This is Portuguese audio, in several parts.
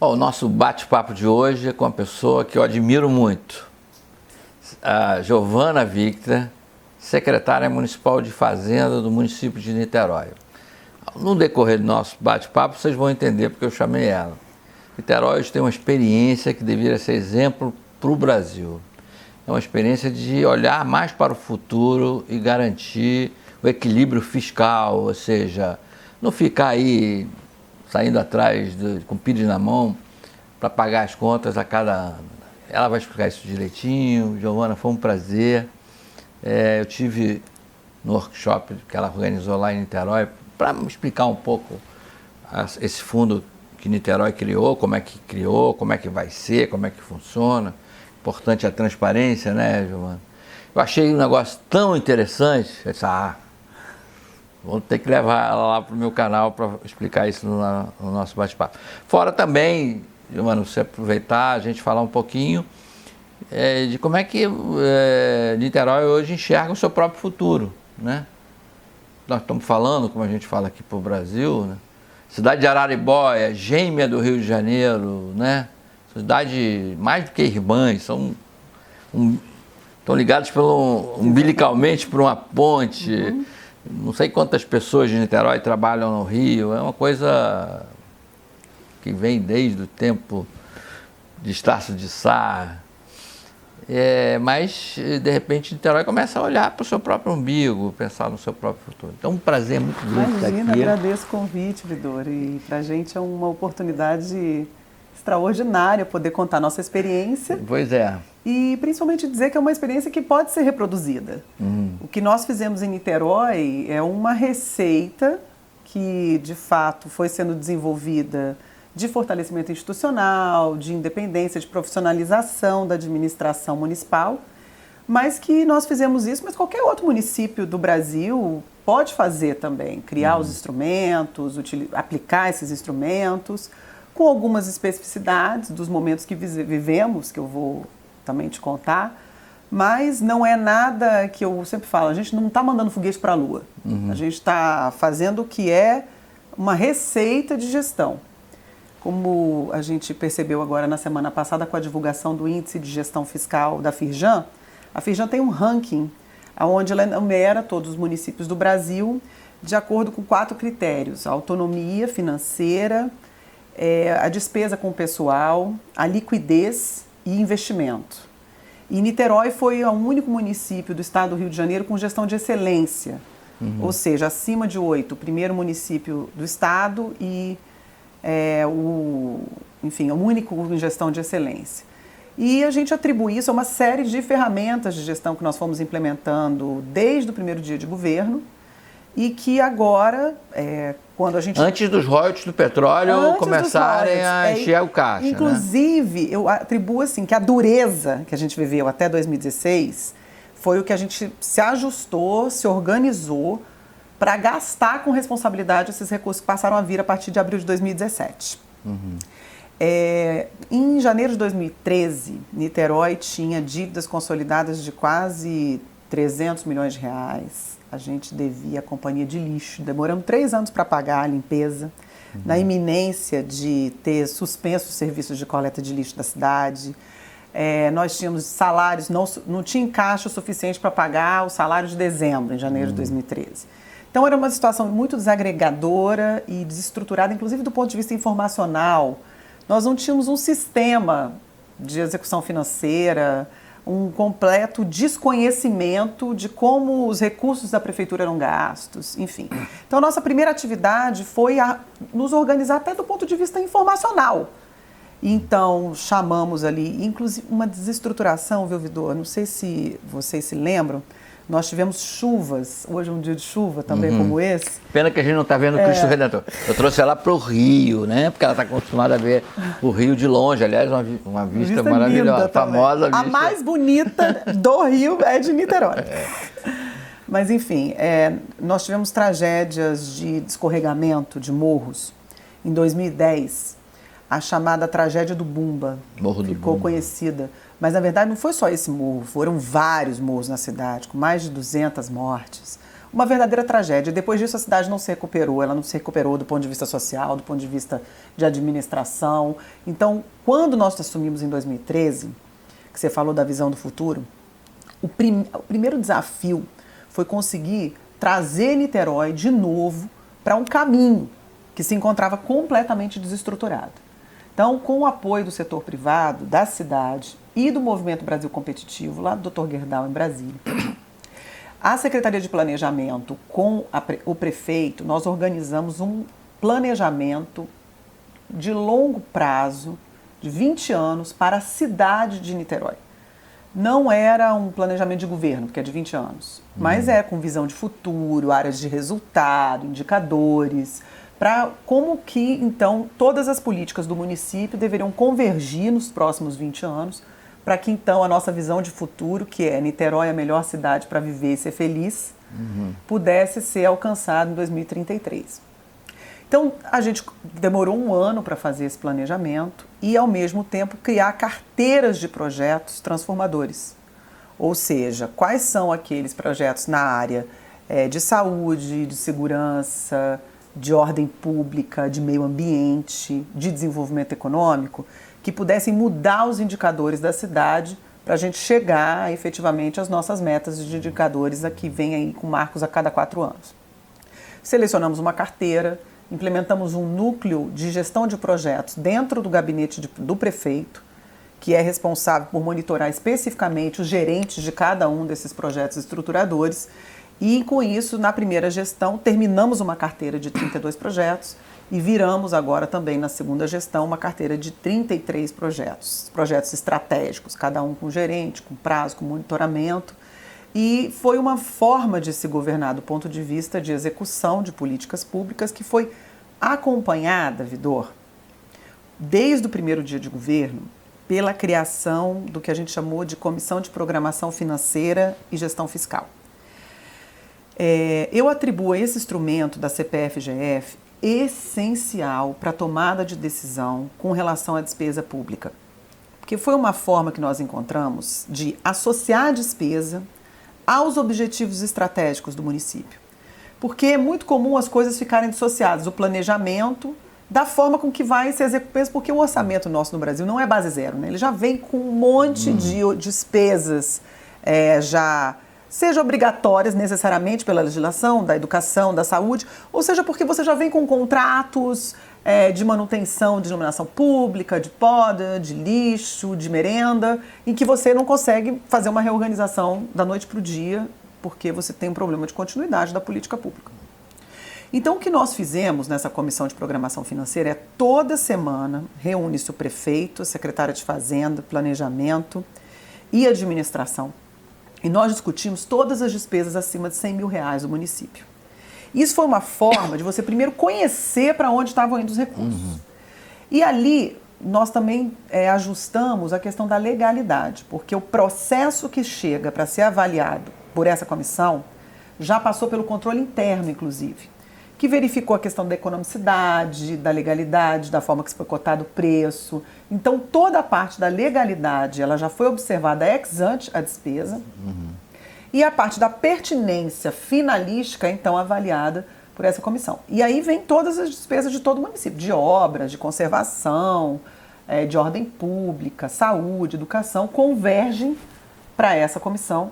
O nosso bate-papo de hoje é com uma pessoa que eu admiro muito, a Giovana Victor, secretária municipal de Fazenda do município de Niterói. No decorrer do nosso bate-papo, vocês vão entender porque eu chamei ela. Niterói hoje tem uma experiência que deveria ser exemplo para o Brasil. É uma experiência de olhar mais para o futuro e garantir o equilíbrio fiscal, ou seja, não ficar aí saindo atrás com pires na mão para pagar as contas a cada ano. Ela vai explicar isso direitinho. Giovana, foi um prazer. Eu tive no workshop que ela organizou lá em Niterói para me explicar um pouco esse fundo que Niterói criou, como é que vai ser, como é que funciona. Importante a transparência, né, Giovana? Eu achei um negócio tão interessante, eu disse, vou ter que levar ela lá para o meu canal para explicar isso no nosso bate-papo. Fora também, Giovana, você aproveitar, a gente falar um pouquinho de como é que Niterói hoje enxerga o seu próprio futuro, né? Nós estamos falando, como a gente fala aqui para o Brasil, né? Cidade de Araribóia, gêmea do Rio de Janeiro, né? Cidade mais do que irmãs, estão ligados umbilicalmente por uma ponte. Uhum. Não sei quantas pessoas de Niterói trabalham no Rio, é uma coisa que vem desde o tempo de Estácio de Sá. Mas, de repente, Niterói começa a olhar para o seu próprio umbigo, pensar no seu próprio futuro. Então, um prazer muito grande estar aqui. Imagina, agradeço o convite, Vidor. E para a gente é uma oportunidade extraordinária poder contar nossa experiência. Pois é. E principalmente dizer que é uma experiência que pode ser reproduzida. O que nós fizemos em Niterói é uma receita que, de fato, foi sendo desenvolvida de fortalecimento institucional, de independência, de profissionalização da administração municipal, mas que nós fizemos isso, mas qualquer outro município do Brasil pode fazer também, criar os instrumentos, aplicar esses instrumentos, com algumas especificidades dos momentos que vivemos, que eu vou também te contar, mas não é nada que eu sempre falo, a gente não está mandando foguete para a Lua, a gente está fazendo o que é uma receita de gestão. Como a gente percebeu agora na semana passada com a divulgação do Índice de Gestão Fiscal da Firjan, a Firjan tem um ranking onde ela numera todos os municípios do Brasil de acordo com 4 critérios: a autonomia financeira, a despesa com o pessoal, a liquidez e investimento. E Niterói foi o único município do estado do Rio de Janeiro com gestão de excelência, ou seja, acima de 8, o primeiro município do estado e o único em gestão de excelência. E a gente atribui isso a uma série de ferramentas de gestão que nós fomos implementando desde o primeiro dia de governo e que agora, quando a gente... Antes dos royalties do petróleo começarem a encher o caixa. Inclusive, eu atribuo assim, que a dureza que a gente viveu até 2016 foi o que a gente se ajustou, se organizou para gastar com responsabilidade esses recursos que passaram a vir a partir de abril de 2017. Em janeiro de 2013, Niterói tinha dívidas consolidadas de quase 300 milhões de reais. A gente devia à companhia de lixo. Demoramos 3 anos para pagar a limpeza, na iminência de ter suspenso os serviços de coleta de lixo da cidade. Nós tínhamos salários, não tinha caixa suficiente para pagar o salário de dezembro, em janeiro de 2013. Então, era uma situação muito desagregadora e desestruturada, inclusive do ponto de vista informacional. Nós não tínhamos um sistema de execução financeira, um completo desconhecimento de como os recursos da prefeitura eram gastos, enfim. Então, a nossa primeira atividade foi nos organizar até do ponto de vista informacional. Então, chamamos ali, inclusive, uma desestruturação, viu, Vidor? Não sei se vocês se lembram, nós tivemos chuvas, hoje é um dia de chuva também como esse. Pena que a gente não está vendo o Cristo Redentor. Eu trouxe ela para o Rio, né? Porque ela está acostumada a ver o Rio de longe. Aliás, uma vista maravilhosa, famosa vista. A mais bonita do Rio é de Niterói. Mas, enfim, nós tivemos tragédias de escorregamento de morros. Em 2010, a chamada tragédia do Bumba ficou conhecida. Mas, na verdade, não foi só esse morro, foram vários morros na cidade, com mais de 200 mortes. uma verdadeira tragédia. Depois disso, a cidade não se recuperou. Ela não se recuperou do ponto de vista social, do ponto de vista de administração. Então, quando nós assumimos em 2013, que você falou da visão do futuro, o primeiro desafio foi conseguir trazer Niterói de novo para um caminho que se encontrava completamente desestruturado. Então, com o apoio do setor privado, da cidade e do Movimento Brasil Competitivo, lá do Dr. Gerdau, em Brasília, a Secretaria de Planejamento com o prefeito, nós organizamos um planejamento de longo prazo, de 20 anos, para a cidade de Niterói. Não era um planejamento de governo, porque é de 20 anos, mas é com visão de futuro, áreas de resultado, indicadores, para como que, então, todas as políticas do município deveriam convergir nos próximos 20 anos, para que, então, a nossa visão de futuro, que é Niterói a melhor cidade para viver e ser feliz, pudesse ser alcançada em 2033. Então, a gente demorou um ano para fazer esse planejamento e, ao mesmo tempo, criar carteiras de projetos transformadores. Ou seja, quais são aqueles projetos na área de saúde, de segurança, de ordem pública, de meio ambiente, de desenvolvimento econômico, que pudessem mudar os indicadores da cidade para a gente chegar efetivamente às nossas metas de indicadores que vêm aí com marcos a cada 4 anos. Selecionamos uma carteira, implementamos um núcleo de gestão de projetos dentro do gabinete do prefeito, que é responsável por monitorar especificamente os gerentes de cada um desses projetos estruturadores. E com isso, na primeira gestão, terminamos uma carteira de 32 projetos e viramos agora também na segunda gestão uma carteira de 33 projetos estratégicos, cada um com gerente, com prazo, com monitoramento. E foi uma forma de se governar do ponto de vista de execução de políticas públicas que foi acompanhada, Vidor, desde o primeiro dia de governo, pela criação do que a gente chamou de Comissão de Programação Financeira e Gestão Fiscal. Eu atribuo a esse instrumento da CPFGF essencial para a tomada de decisão com relação à despesa pública, porque foi uma forma que nós encontramos de associar a despesa aos objetivos estratégicos do município. Porque é muito comum as coisas ficarem dissociadas, o planejamento da forma com que vai ser executado, porque o orçamento nosso no Brasil não é base zero, né? Ele já vem com um monte de despesas já seja obrigatórias necessariamente pela legislação, da educação, da saúde, ou seja porque você já vem com contratos de manutenção de iluminação pública, de poda, de lixo, de merenda, em que você não consegue fazer uma reorganização da noite para o dia, porque você tem um problema de continuidade da política pública. Então, o que nós fizemos nessa Comissão de Programação Financeira é toda semana reúne-se o prefeito, a secretária de Fazenda, Planejamento e Administração. E nós discutimos todas as despesas acima de R$100 mil do município. Isso foi uma forma de você primeiro conhecer para onde estavam indo os recursos. E ali nós também ajustamos a questão da legalidade, porque o processo que chega para ser avaliado por essa comissão já passou pelo controle interno, inclusive, que verificou a questão da economicidade, da legalidade, da forma que se foi cotado o preço. Então, toda a parte da legalidade ela já foi observada ex ante a despesa. E a parte da pertinência finalística, então, avaliada por essa comissão. E aí vem todas as despesas de todo o município, de obras, de conservação, de ordem pública, saúde, educação, convergem para essa comissão,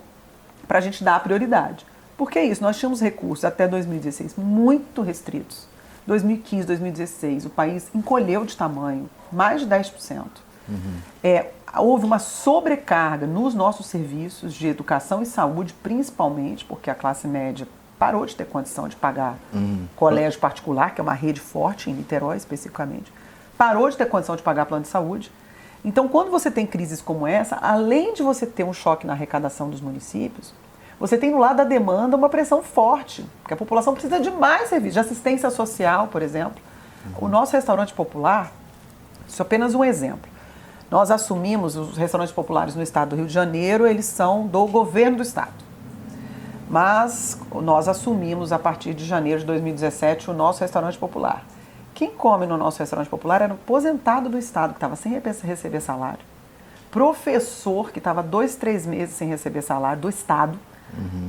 para a gente dar a prioridade. Por que isso? Nós tínhamos recursos até 2016 muito restritos. 2015, 2016, o país encolheu de tamanho, mais de 10%. Houve uma sobrecarga nos nossos serviços de educação e saúde, principalmente porque a classe média parou de ter condição de pagar colégio particular, que é uma rede forte em Niterói especificamente, parou de ter condição de pagar plano de saúde. Então, quando você tem crises como essa, além de você ter um choque na arrecadação dos municípios, você tem no lado da demanda uma pressão forte, porque a população precisa de mais serviços, de assistência social, por exemplo. O nosso restaurante popular, isso é apenas um exemplo. Nós assumimos os restaurantes populares no estado do Rio de Janeiro, eles são do governo do estado. Mas nós assumimos, a partir de janeiro de 2017, o nosso restaurante popular. Quem come no nosso restaurante popular era o aposentado do estado, que estava sem receber salário. Professor, que estava 2, 3 meses sem receber salário do estado,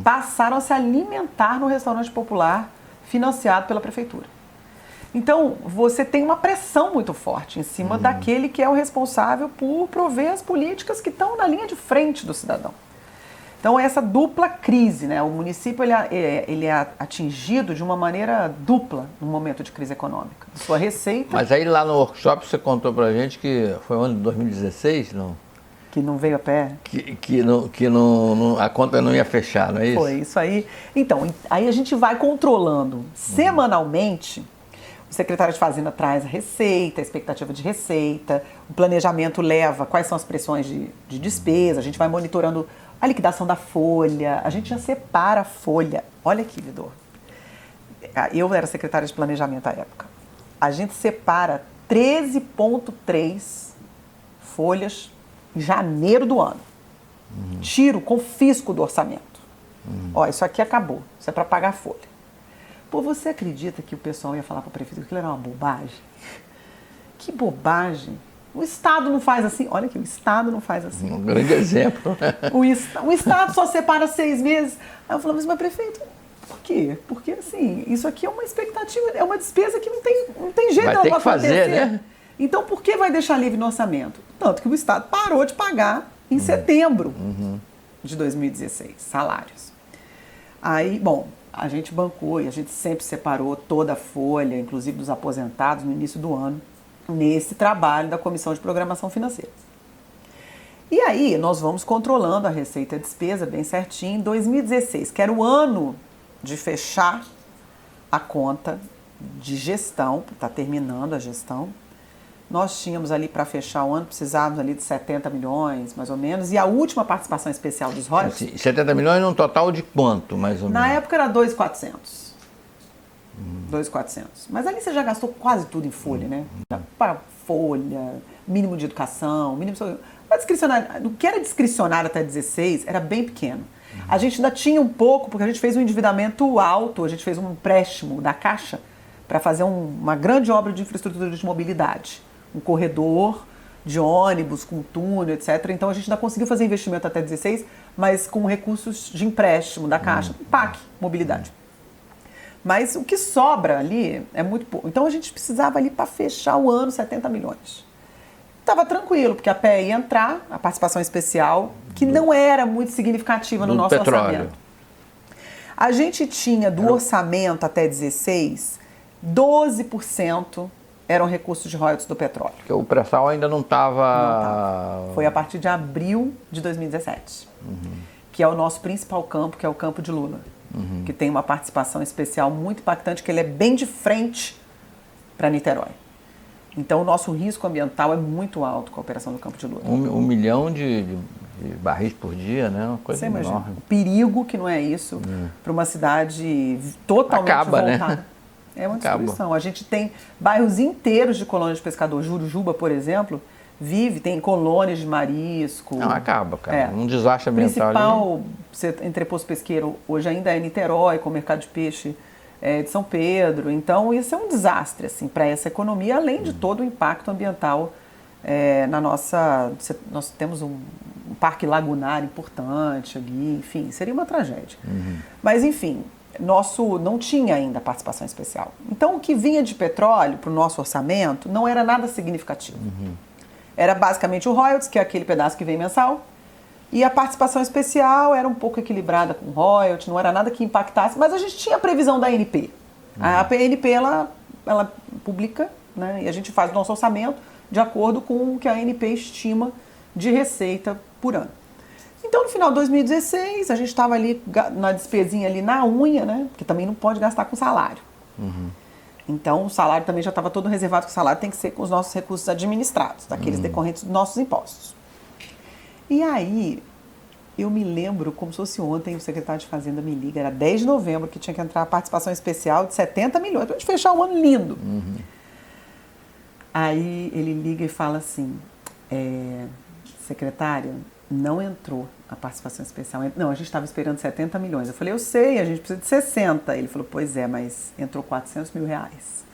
passaram a se alimentar no restaurante popular financiado pela prefeitura. Então, você tem uma pressão muito forte em cima daquele que é o responsável por prover as políticas que estão na linha de frente do cidadão. Então, essa dupla crise, né? O município ele é atingido de uma maneira dupla no momento de crise econômica. Sua receita... Mas aí lá no workshop você contou pra gente que foi o ano de 2016, não? Que não veio a pé. Que a conta não ia fechar, não é isso? Foi, isso aí. Então, aí a gente vai controlando semanalmente. O secretário de Fazenda traz a receita, a expectativa de receita, o planejamento leva quais são as pressões de despesa, a gente vai monitorando a liquidação da folha, a gente já separa a folha. Olha aqui, Vidor. Eu era secretária de planejamento à época. A gente separa 13,3 folhas em janeiro do ano. Tiro, confisco do orçamento. Ó, isso aqui acabou, isso é para pagar a folha. Pô, você acredita que o pessoal ia falar para o prefeito que aquilo era uma bobagem? Que bobagem! O Estado não faz assim. Olha aqui, o Estado não faz assim. Um grande exemplo. O Estado só separa 6 meses. Aí eu falo, mas prefeito, por quê? Porque assim, isso aqui é uma expectativa, é uma despesa que não tem jeito vai dela ter pra que fazer, né? Então, por que vai deixar livre no orçamento? Tanto que o Estado parou de pagar em setembro de 2016, salários. Aí, bom, a gente bancou e a gente sempre separou toda a folha, inclusive dos aposentados, no início do ano, nesse trabalho da Comissão de Programação Financeira. E aí, nós vamos controlando a receita e a despesa bem certinho. Em 2016, que era o ano de fechar a conta de gestão, está terminando a gestão, nós tínhamos ali para fechar o ano, precisávamos ali de 70 milhões, mais ou menos, e a última participação especial dos royalties... 70 milhões num total de quanto, mais ou menos? Na época era 2.400. 2.400. Mas ali você já gastou quase tudo em folha, né? Para folha, mínimo de educação, mínimo... O que era discricionário até 16 era bem pequeno. A gente ainda tinha um pouco, porque a gente fez um endividamento alto, a gente fez um empréstimo da Caixa para fazer uma grande obra de infraestrutura de mobilidade. Um corredor de ônibus, com túnel, etc. Então a gente ainda conseguiu fazer investimento até 16, mas com recursos de empréstimo da Caixa, PAC, mobilidade. Mas o que sobra ali é muito pouco. Então a gente precisava ali para fechar o ano 70 milhões. Estava tranquilo, porque a PE ia entrar, a participação especial, que não era muito significativa no nosso orçamento. A gente tinha do orçamento até 16, 12% eram recursos de royalties do petróleo. Porque o pré-sal ainda não estava... Foi a partir de abril de 2017, que é o nosso principal campo, que é o campo de Lula, que tem uma participação especial muito impactante, que ele é bem de frente para Niterói. Então, o nosso risco ambiental é muito alto com a operação do campo de Lula. 1 milhão de barris por dia, né? Uma coisa enorme. Imagina, o perigo que não é isso para uma cidade totalmente voltada. Né? É uma destruição. A gente tem bairros inteiros de colônias de pescador. Jurujuba, por exemplo, tem colônias de marisco. Não, acaba, cara. Um desastre ambiental ali. O principal entreposto pesqueiro hoje ainda é Niterói, com o mercado de peixe de São Pedro. Então, isso é um desastre assim, para essa economia, além de todo o impacto ambiental na nossa... Nós temos um parque lagunar importante ali, enfim, seria uma tragédia. Mas, enfim, não tinha ainda participação especial. Então, o que vinha de petróleo para o nosso orçamento não era nada significativo. Era basicamente o royalties, que é aquele pedaço que vem mensal, e a participação especial era um pouco equilibrada com o royalties, não era nada que impactasse, mas a gente tinha a previsão da ANP. A ANP, ela publica, né, e a gente faz o nosso orçamento de acordo com o que a ANP estima de receita por ano. Então, no final de 2016, a gente estava ali na despesinha ali na unha, né? Porque também não pode gastar com salário. Então, o salário também já estava todo reservado, que o salário tem que ser com os nossos recursos administrados, daqueles decorrentes dos nossos impostos. E aí, eu me lembro, como se fosse ontem, o secretário de Fazenda me liga, era 10 de novembro, que tinha que entrar a participação especial de 70 milhões, para a gente fechar um ano lindo. Aí, ele liga e fala assim, secretária, não entrou a participação especial. Não, a gente estava esperando 70 milhões. Eu falei, eu sei, a gente precisa de 60. Ele falou, pois é, mas entrou 400 mil reais.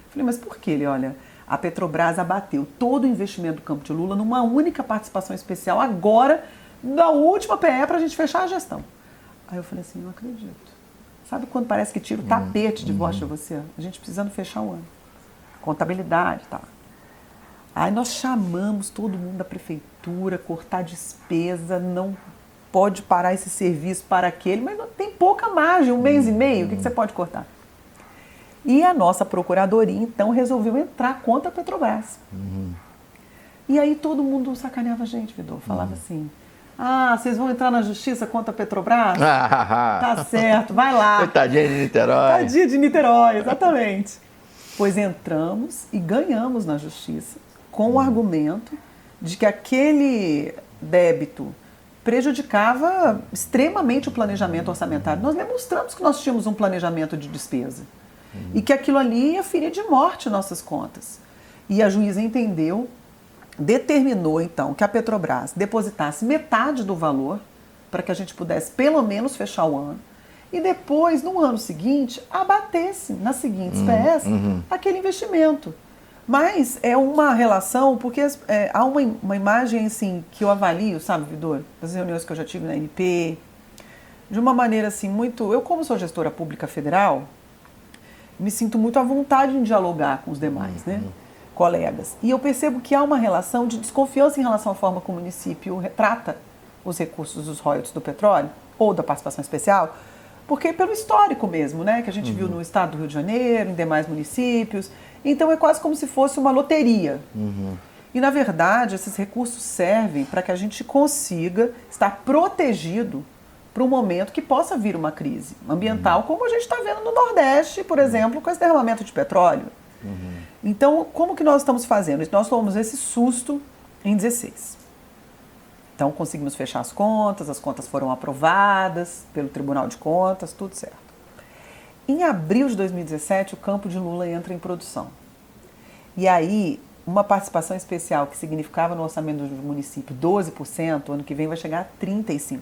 Eu falei, mas por quê? Ele, olha, a Petrobras abateu todo o investimento do campo de Lula numa única participação especial agora, da última PE, para a gente fechar a gestão. Aí eu falei assim, não acredito. Sabe quando parece que tira o tapete de baixo de você? A gente precisando fechar o ano. Contabilidade e tal. Aí nós chamamos todo mundo da prefeitura, cortar despesa, não pode parar esse serviço para aquele, mas tem pouca margem, 1 mês e meio, o que você pode cortar? E a nossa procuradoria, então, resolveu entrar contra a Petrobras. E aí todo mundo sacaneava a gente, Vidor, falava assim, vocês vão entrar na justiça contra a Petrobras? Tá certo, vai lá. Tadinha de Niterói. Tadinha de Niterói, exatamente. Pois entramos e ganhamos na justiça com o argumento de que aquele débito prejudicava extremamente o planejamento orçamentário. Nós demonstramos que nós tínhamos um planejamento de despesa e que aquilo ali ia ferir de morte nossas contas. E a juíza entendeu, determinou então que a Petrobras depositasse metade do valor para que a gente pudesse pelo menos fechar o ano e depois, no ano seguinte, abatesse nas seguintes PS aquele investimento. Mas é uma relação, porque há uma imagem assim, que eu avalio, sabe, Vidor, das reuniões que eu já tive na MP, de uma maneira assim, muito... Eu, como sou gestora pública federal, me sinto muito à vontade em dialogar com os demais, né, colegas. E eu percebo que há uma relação de desconfiança em relação à forma como o município trata os recursos dos royalties do petróleo, ou da participação especial, porque pelo histórico mesmo, né, que a gente viu no estado do Rio de Janeiro, em demais municípios. Então é quase como se fosse uma loteria. E na verdade esses recursos servem para que a gente consiga estar protegido para um momento que possa vir uma crise ambiental, como a gente está vendo no Nordeste, por exemplo, com esse derramamento de petróleo. Então, como que nós estamos fazendo? Nós tomamos esse susto em 16. Então conseguimos fechar as contas foram aprovadas pelo Tribunal de Contas, tudo certo. Em abril de 2017, o campo de Lula entra em produção. E aí, uma participação especial que significava no orçamento do município 12%, ano que vem vai chegar a 35%.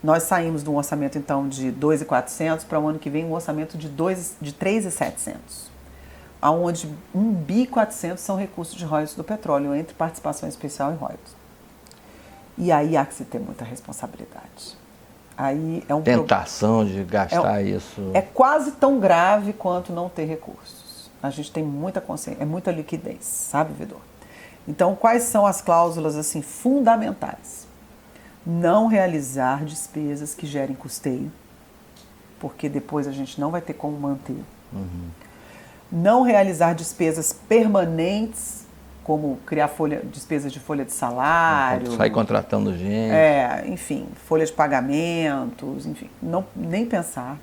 Nós saímos de um orçamento, então, de 2.400 para o ano que vem um orçamento de 3.700, onde 1.400 são recursos de royalties do petróleo, entre participação especial e royalties. E aí há que se ter muita responsabilidade. Aí é tentação de gastar isso. É quase tão grave quanto não ter recursos. A gente tem muita consciência, é muita liquidez, sabe, Vidor? Então, quais são as cláusulas assim fundamentais? Não realizar despesas que gerem custeio, porque depois a gente não vai ter como manter. Não realizar despesas permanentes, como criar despesas de folha de salário. Sair contratando gente. Enfim, folha de pagamentos, enfim, nem pensar.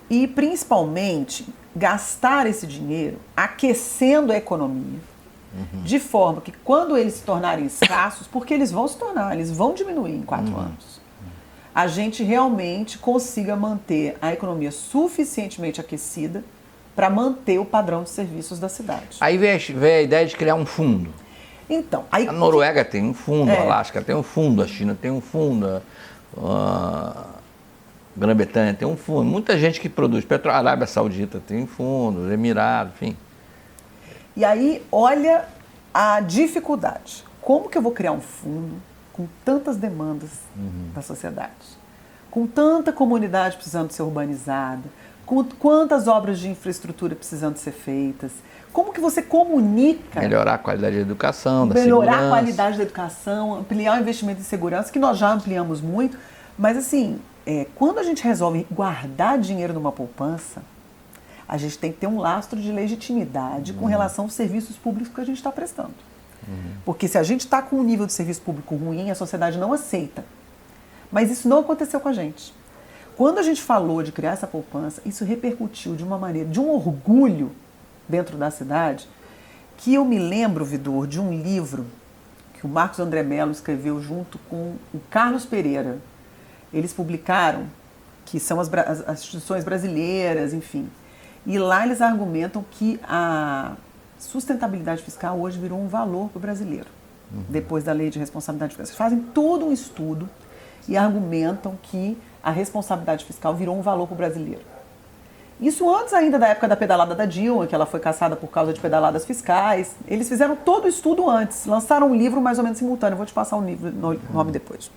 E, principalmente, gastar esse dinheiro aquecendo a economia, de forma que, quando eles se tornarem escassos, porque eles vão se tornar, eles vão diminuir em 4 anos, a gente realmente consiga manter a economia suficientemente aquecida para manter o padrão de serviços da cidade. Aí vem a ideia de criar um fundo. Então, a Noruega tem um fundo, a Alasca tem um fundo, a China tem um fundo, a Grã-Bretanha tem um fundo. Muita gente que produz petróleo, a Arábia Saudita tem um fundo, os Emirados, enfim. E aí, olha a dificuldade. Como que eu vou criar um fundo com tantas demandas da sociedade? Com tanta comunidade precisando ser urbanizada, com quantas obras de infraestrutura precisando ser feitas, como que você comunica... Melhorar a qualidade da educação, da melhorar segurança. a qualidade da educação, ampliar o investimento em segurança, que nós já ampliamos muito, mas assim, quando a gente resolve guardar dinheiro numa poupança, a gente tem que ter um lastro de legitimidade com relação aos serviços públicos que a gente está prestando. Porque se a gente está com um nível de serviço público ruim, a sociedade não aceita. Mas isso não aconteceu com a gente. Quando a gente falou de criar essa poupança, isso repercutiu de uma maneira, de um orgulho dentro da cidade, que eu me lembro, Vidor, de um livro que o Marcos André Mello escreveu junto com o Carlos Pereira. Eles publicaram, que são as instituições brasileiras, enfim. E lá eles argumentam que a sustentabilidade fiscal hoje virou um valor para o brasileiro, depois da lei de responsabilidade fiscal. Eles fazem todo um estudo e argumentam que a responsabilidade fiscal virou um valor para o brasileiro. Isso antes ainda da época da pedalada da Dilma, que ela foi cassada por causa de pedaladas fiscais. Eles fizeram todo o estudo antes, lançaram um livro mais ou menos simultâneo. Eu vou te passar o nome depois.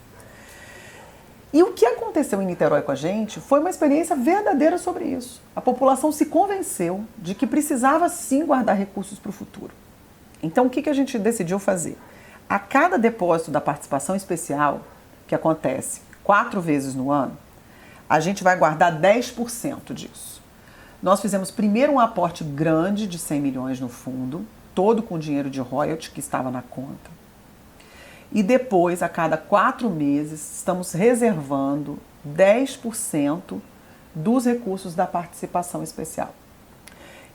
E o que aconteceu em Niterói com a gente foi uma experiência verdadeira sobre isso. A população se convenceu de que precisava sim guardar recursos para o futuro. Então, o que a gente decidiu fazer? A cada depósito da participação especial, que acontece 4 vezes no ano, a gente vai guardar 10% disso. Nós fizemos primeiro um aporte grande de 100 milhões no fundo, todo com dinheiro de royalty que estava na conta. E depois, a cada 4 meses, estamos reservando 10% dos recursos da participação especial.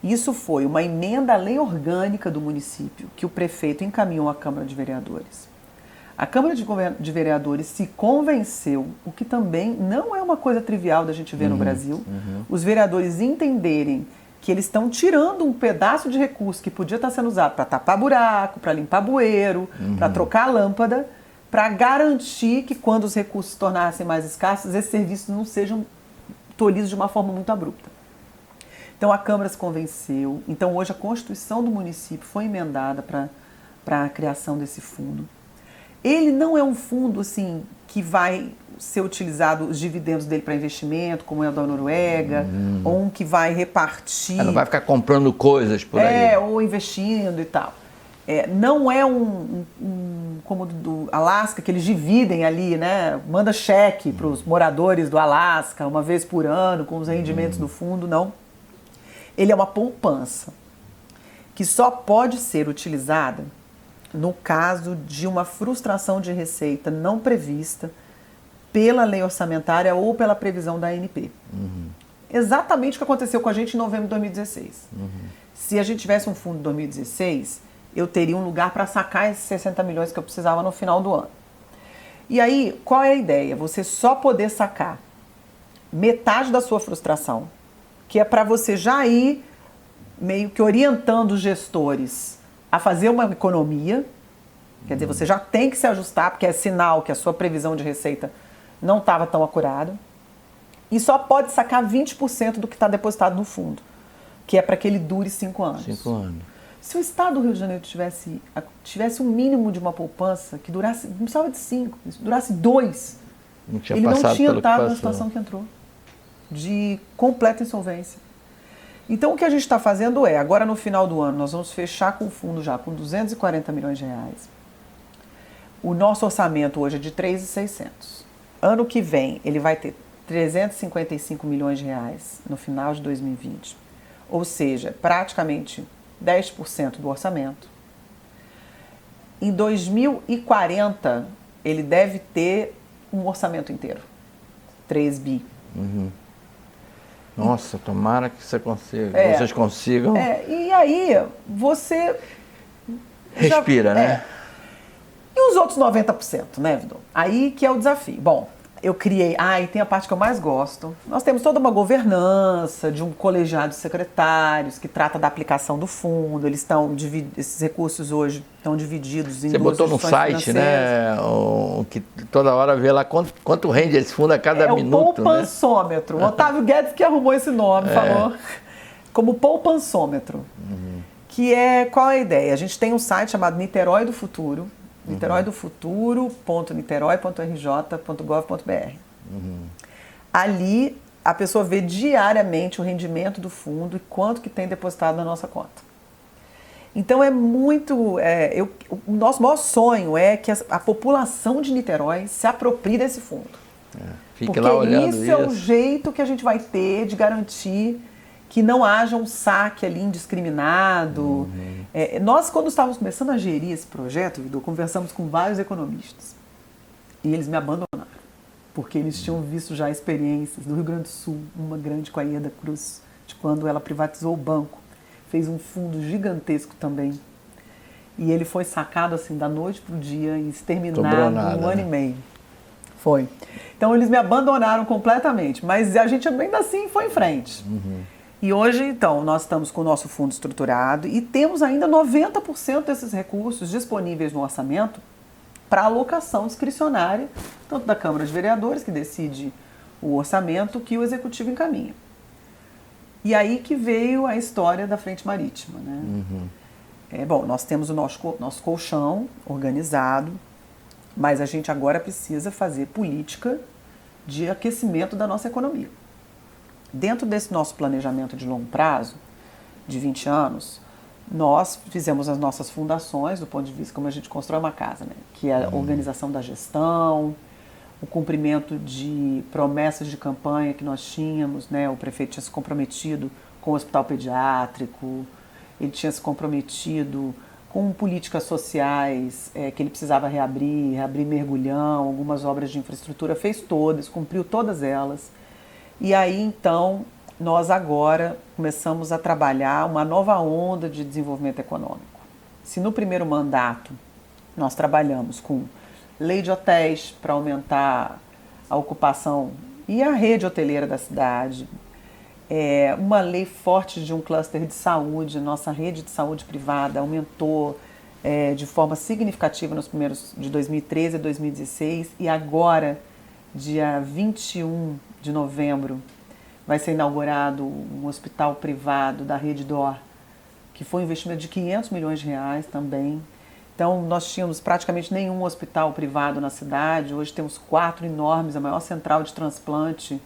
Isso foi uma emenda à lei orgânica do município que o prefeito encaminhou à Câmara de Vereadores. A Câmara de Vereadores se convenceu, o que também não é uma coisa trivial da gente ver no Brasil, os vereadores entenderem que eles estão tirando um pedaço de recurso que podia estar sendo usado para tapar buraco, para limpar bueiro, para trocar a lâmpada, para garantir que quando os recursos se tornassem mais escassos, esses serviços não sejam tolhidos de uma forma muito abrupta. Então a Câmara se convenceu, então hoje a Constituição do município foi emendada para a criação desse fundo. Ele não é um fundo assim que vai ser utilizado os dividendos dele para investimento, como é o da Noruega, ou um que vai repartir... Não vai ficar comprando coisas por aí. Ou investindo e tal. Não é como do Alasca, que eles dividem ali, né? Manda cheque para os moradores do Alasca, uma vez por ano, com os rendimentos do fundo, não. Ele é uma poupança, que só pode ser utilizada no caso de uma frustração de receita não prevista pela lei orçamentária ou pela previsão da ANP. Exatamente o que aconteceu com a gente em novembro de 2016. Se a gente tivesse um fundo em 2016, eu teria um lugar para sacar esses 60 milhões que eu precisava no final do ano. E aí, qual é a ideia? Você só poder sacar metade da sua frustração, que é para você já ir meio que orientando os gestores a fazer uma economia. Quer dizer, você já tem que se ajustar, porque é sinal que a sua previsão de receita não estava tão acurada. E só pode sacar 20% do que está depositado no fundo, que é para que ele dure 5 anos. 5 anos. Se o Estado do Rio de Janeiro tivesse um mínimo de uma poupança que durasse, não precisava de 5, durasse 2, ele não tinha estado na situação que entrou, de completa insolvência. Então, o que a gente está fazendo é, agora no final do ano, nós vamos fechar com o fundo já com 240 milhões de reais. O nosso orçamento hoje é de 3.600. Ano que vem, ele vai ter 355 milhões de reais no final de 2020. Ou seja, praticamente 10% do orçamento. Em 2040, ele deve ter um orçamento inteiro. 3 bi. Nossa, tomara que você consiga, vocês consigam. E aí, você... Respira, né? E os outros 90%, né, Vidor? Aí que é o desafio. Bom, eu criei... e tem a parte que eu mais gosto. Nós temos toda uma governança de um colegiado de secretários que trata da aplicação do fundo. Eles estão... Esses recursos hoje estão divididos em... Você botou no site, né? Que toda hora vê lá quanto rende esse fundo a cada minuto. É o poupançômetro. Né? O Otávio Guedes que arrumou esse nome, falou. Como poupançômetro. Que é... Qual é a ideia? A gente tem um site chamado Niterói do Futuro. niteroidofuturo.niterói.rj.gov.br. Ali a pessoa vê diariamente o rendimento do fundo e quanto que tem depositado na nossa conta. Então é muito... o nosso maior sonho é que a população de Niterói se aproprie desse fundo. Fique lá olhando isso é o jeito que a gente vai ter de garantir que não haja um saque ali indiscriminado. Nós, quando estávamos começando a gerir esse projeto, Vidor, conversamos com vários economistas e eles me abandonaram, porque eles tinham visto já experiências do Rio Grande do Sul, uma grande com a Ieda Cruz, de quando ela privatizou o banco, fez um fundo gigantesco também, e ele foi sacado assim da noite para o dia e exterminado em um ano e meio. Foi. Então eles me abandonaram completamente, mas a gente ainda assim foi em frente. E hoje, então, nós estamos com o nosso fundo estruturado e temos ainda 90% desses recursos disponíveis no orçamento para alocação discricionária, tanto da Câmara de Vereadores, que decide o orçamento, que o Executivo encaminha. E aí que veio a história da Frente Marítima. Né? Bom, nós temos o nosso colchão organizado, mas a gente agora precisa fazer política de aquecimento da nossa economia. Dentro desse nosso planejamento de longo prazo, de 20 anos, nós fizemos as nossas fundações do ponto de vista como a gente constrói uma casa, né? Que é a organização da gestão, o cumprimento de promessas de campanha que nós tínhamos, né? O prefeito tinha se comprometido com o hospital pediátrico, ele tinha se comprometido com políticas sociais que ele precisava reabrir mergulhão, algumas obras de infraestrutura, fez todas, cumpriu todas elas. E aí, então, nós agora começamos a trabalhar uma nova onda de desenvolvimento econômico. Se no primeiro mandato nós trabalhamos com lei de hotéis para aumentar a ocupação e a rede hoteleira da cidade, uma lei forte de um cluster de saúde, nossa rede de saúde privada aumentou de forma significativa nos primeiros de 2013 a 2016 e agora, dia 21 de novembro, vai ser inaugurado um hospital privado da Rede D'Or, que foi um investimento de 500 milhões de reais também. Então, nós tínhamos praticamente nenhum hospital privado na cidade, hoje temos 4 enormes, a maior central de transplante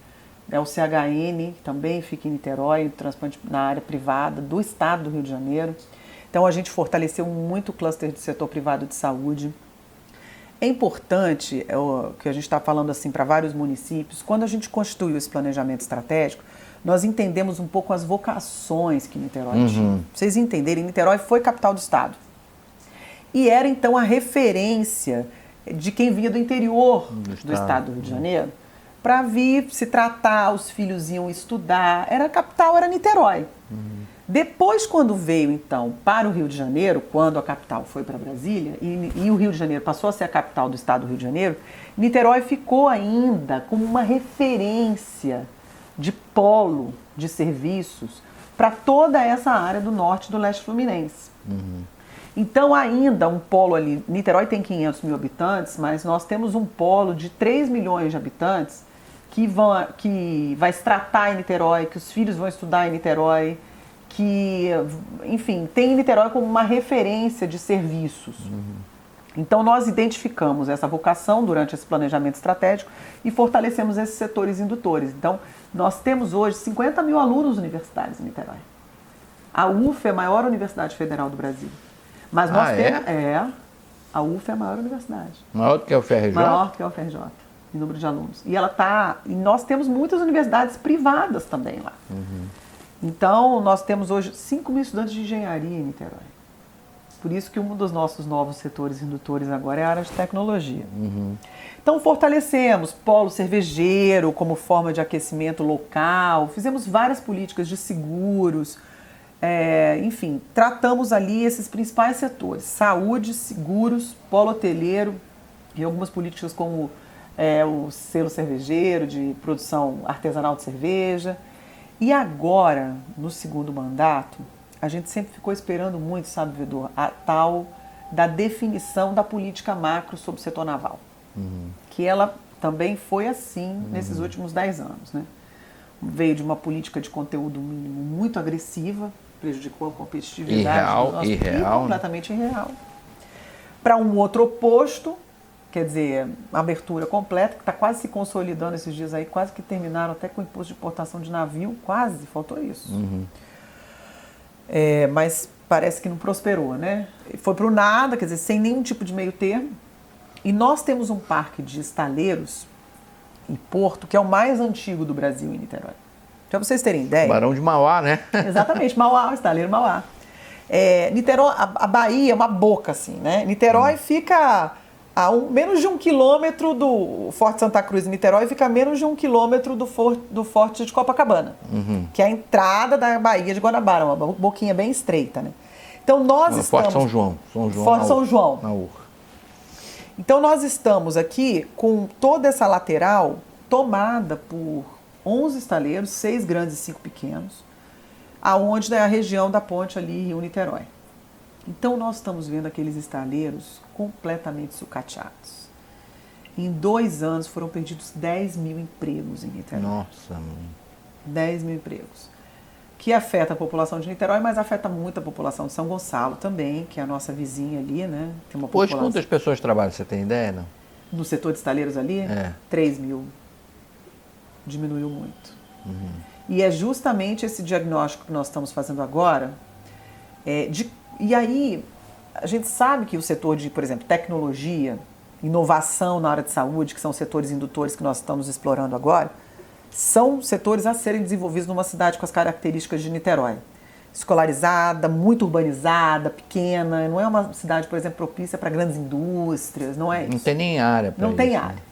é o CHN, que também fica em Niterói, transplante na área privada do estado do Rio de Janeiro. Então, a gente fortaleceu muito o cluster do setor privado de saúde. É importante, o que a gente está falando assim para vários municípios, quando a gente constituiu esse planejamento estratégico, nós entendemos um pouco as vocações que Niterói tinha. Pra vocês entenderem, Niterói foi capital do estado. E era então a referência de quem vinha do interior do estado do Rio de Janeiro para vir se tratar, os filhos iam estudar, era a capital, era Niterói. Depois, quando veio, então, para o Rio de Janeiro, quando a capital foi para Brasília, e o Rio de Janeiro passou a ser a capital do estado do Rio de Janeiro, Niterói ficou ainda como uma referência de polo de serviços para toda essa área do norte e do leste fluminense. Então, ainda um polo ali, Niterói tem 500 mil habitantes, mas nós temos um polo de 3 milhões de habitantes que vai se tratar em Niterói, que os filhos vão estudar em Niterói, que, enfim, tem Niterói como uma referência de serviços. Então, nós identificamos essa vocação durante esse planejamento estratégico e fortalecemos esses setores indutores. Então, nós temos hoje 50 mil alunos universitários em Niterói. A UF é a maior universidade federal do Brasil. Mas nós temos... a UF é a maior universidade. Maior do que a UFRJ? Maior do que a UFRJ, em número de alunos. E nós temos muitas universidades privadas também lá. Então, nós temos hoje 5 mil estudantes de engenharia em Niterói. Por isso que um dos nossos novos setores indutores agora é a área de tecnologia. Então, fortalecemos polo cervejeiro como forma de aquecimento local, fizemos várias políticas de seguros, enfim, tratamos ali esses principais setores, saúde, seguros, polo hoteleiro e algumas políticas como o selo cervejeiro de produção artesanal de cerveja. E agora, no segundo mandato, a gente sempre ficou esperando muito, sabe, Vidor, a tal da definição da política macro sobre o setor naval. Que ela também foi assim nesses últimos 10 anos, né? Veio de uma política de conteúdo mínimo muito agressiva, prejudicou a competitividade completamente irreal. Para um outro oposto, quer dizer, a abertura completa, que está quase se consolidando esses dias aí, quase que terminaram até com o imposto de importação de navio, quase, faltou isso. Mas parece que não prosperou, né? Foi para o nada, quer dizer, sem nenhum tipo de meio termo. E nós temos um parque de estaleiros em Porto, que é o mais antigo do Brasil em Niterói. Para vocês terem ideia... Barão de Mauá, né? Exatamente, Mauá, o estaleiro Mauá. Niterói, a Bahia é uma boca, assim, né? Niterói fica a menos de 1 quilômetro do Forte Santa Cruz. Niterói fica a menos de 1 quilômetro do Forte de Copacabana, que é a entrada da Baía de Guanabara, uma boquinha bem estreita, né? Então nós estamos... Forte São João. Forte São João. Na Urca. Então nós estamos aqui com toda essa lateral tomada por 11 estaleiros, 6 grandes e 5 pequenos, aonde é a região da ponte ali, Rio-Niterói. Então nós estamos vendo aqueles estaleiros completamente sucateados. Em 2 anos foram perdidos 10 mil empregos em Niterói. Nossa, mãe. 10 mil empregos. Que afeta a população de Niterói, mas afeta muito a população de São Gonçalo também, que é a nossa vizinha ali, né? Tem uma Hoje, quantas pessoas trabalham? Você tem ideia, não? No setor de estaleiros ali? 3 mil. diminuiu muito. E é justamente esse diagnóstico que nós estamos fazendo agora. E aí, a gente sabe que o setor de, por exemplo, tecnologia, inovação na área de saúde, que são setores indutores que nós estamos explorando agora, são setores a serem desenvolvidos numa cidade com as características de Niterói. Escolarizada, muito urbanizada, pequena, não é uma cidade, por exemplo, propícia para grandes indústrias, não é isso. Não tem nem área para isso. Não tem área.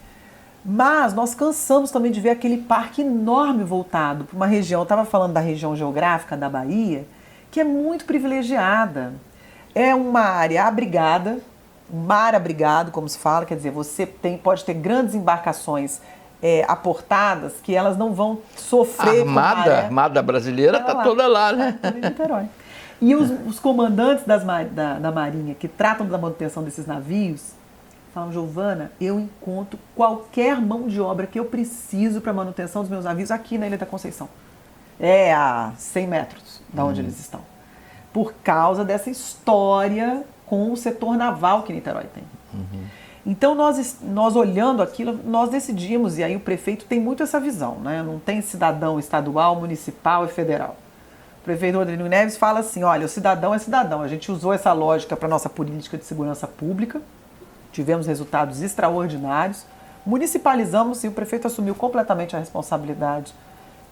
Mas nós cansamos também de ver aquele parque enorme voltado para uma região, eu estava falando da região geográfica da Bahia, que é muito privilegiada. É uma área abrigada, um mar abrigado, como se fala, quer dizer, você pode ter grandes embarcações aportadas que elas não vão sofrer a Armada brasileira está toda lá, né? Tá toda em Niterói. E os comandantes da Marinha que tratam da manutenção desses navios falam: Giovana, eu encontro qualquer mão de obra que eu preciso para a manutenção dos meus navios aqui na Ilha da Conceição. É a 100 metros da onde eles estão. Por causa dessa história com o setor naval que Niterói tem. Então, nós olhando aquilo, nós decidimos, e aí o prefeito tem muito essa visão, né? Não tem cidadão estadual, municipal e federal. O prefeito Rodrigo Neves fala assim: olha, o cidadão é cidadão. A gente usou essa lógica para a nossa política de segurança pública, tivemos resultados extraordinários, municipalizamos e o prefeito assumiu completamente a responsabilidade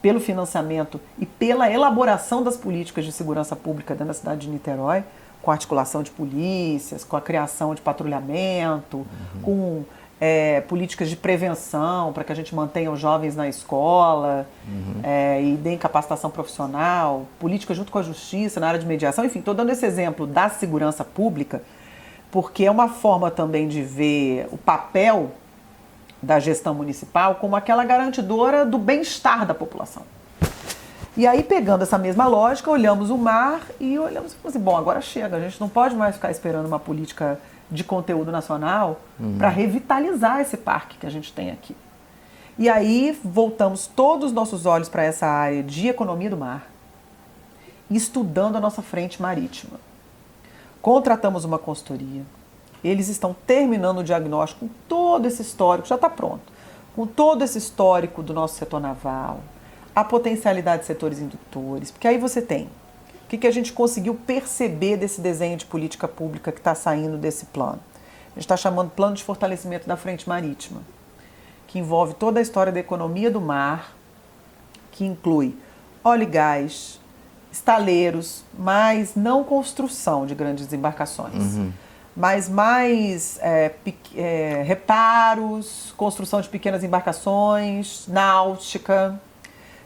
pelo financiamento e pela elaboração das políticas de segurança pública dentro da cidade de Niterói, com a articulação de polícias, com a criação de patrulhamento, com políticas de prevenção para que a gente mantenha os jovens na escola e deem capacitação profissional, política junto com a justiça na área de mediação. Enfim, estou dando esse exemplo da segurança pública porque é uma forma também de ver o papel da gestão municipal como aquela garantidora do bem-estar da população. E aí, pegando essa mesma lógica, olhamos o mar e olhamos assim: bom, agora chega, a gente não pode mais ficar esperando uma política de conteúdo nacional para revitalizar esse parque que a gente tem aqui. E aí, voltamos todos os nossos olhos para essa área de economia do mar, estudando a nossa frente marítima. Contratamos uma consultoria, eles estão terminando o diagnóstico com todo esse histórico, já está pronto, com todo esse histórico do nosso setor naval, a potencialidade de setores indutores, porque aí você tem o que a gente conseguiu perceber desse desenho de política pública que está saindo desse plano. A gente está chamando Plano de Fortalecimento da Frente Marítima, que envolve toda a história da economia do mar, que inclui óleo e gás, estaleiros, mas não construção de grandes embarcações, mas mais reparos, construção de pequenas embarcações, náutica.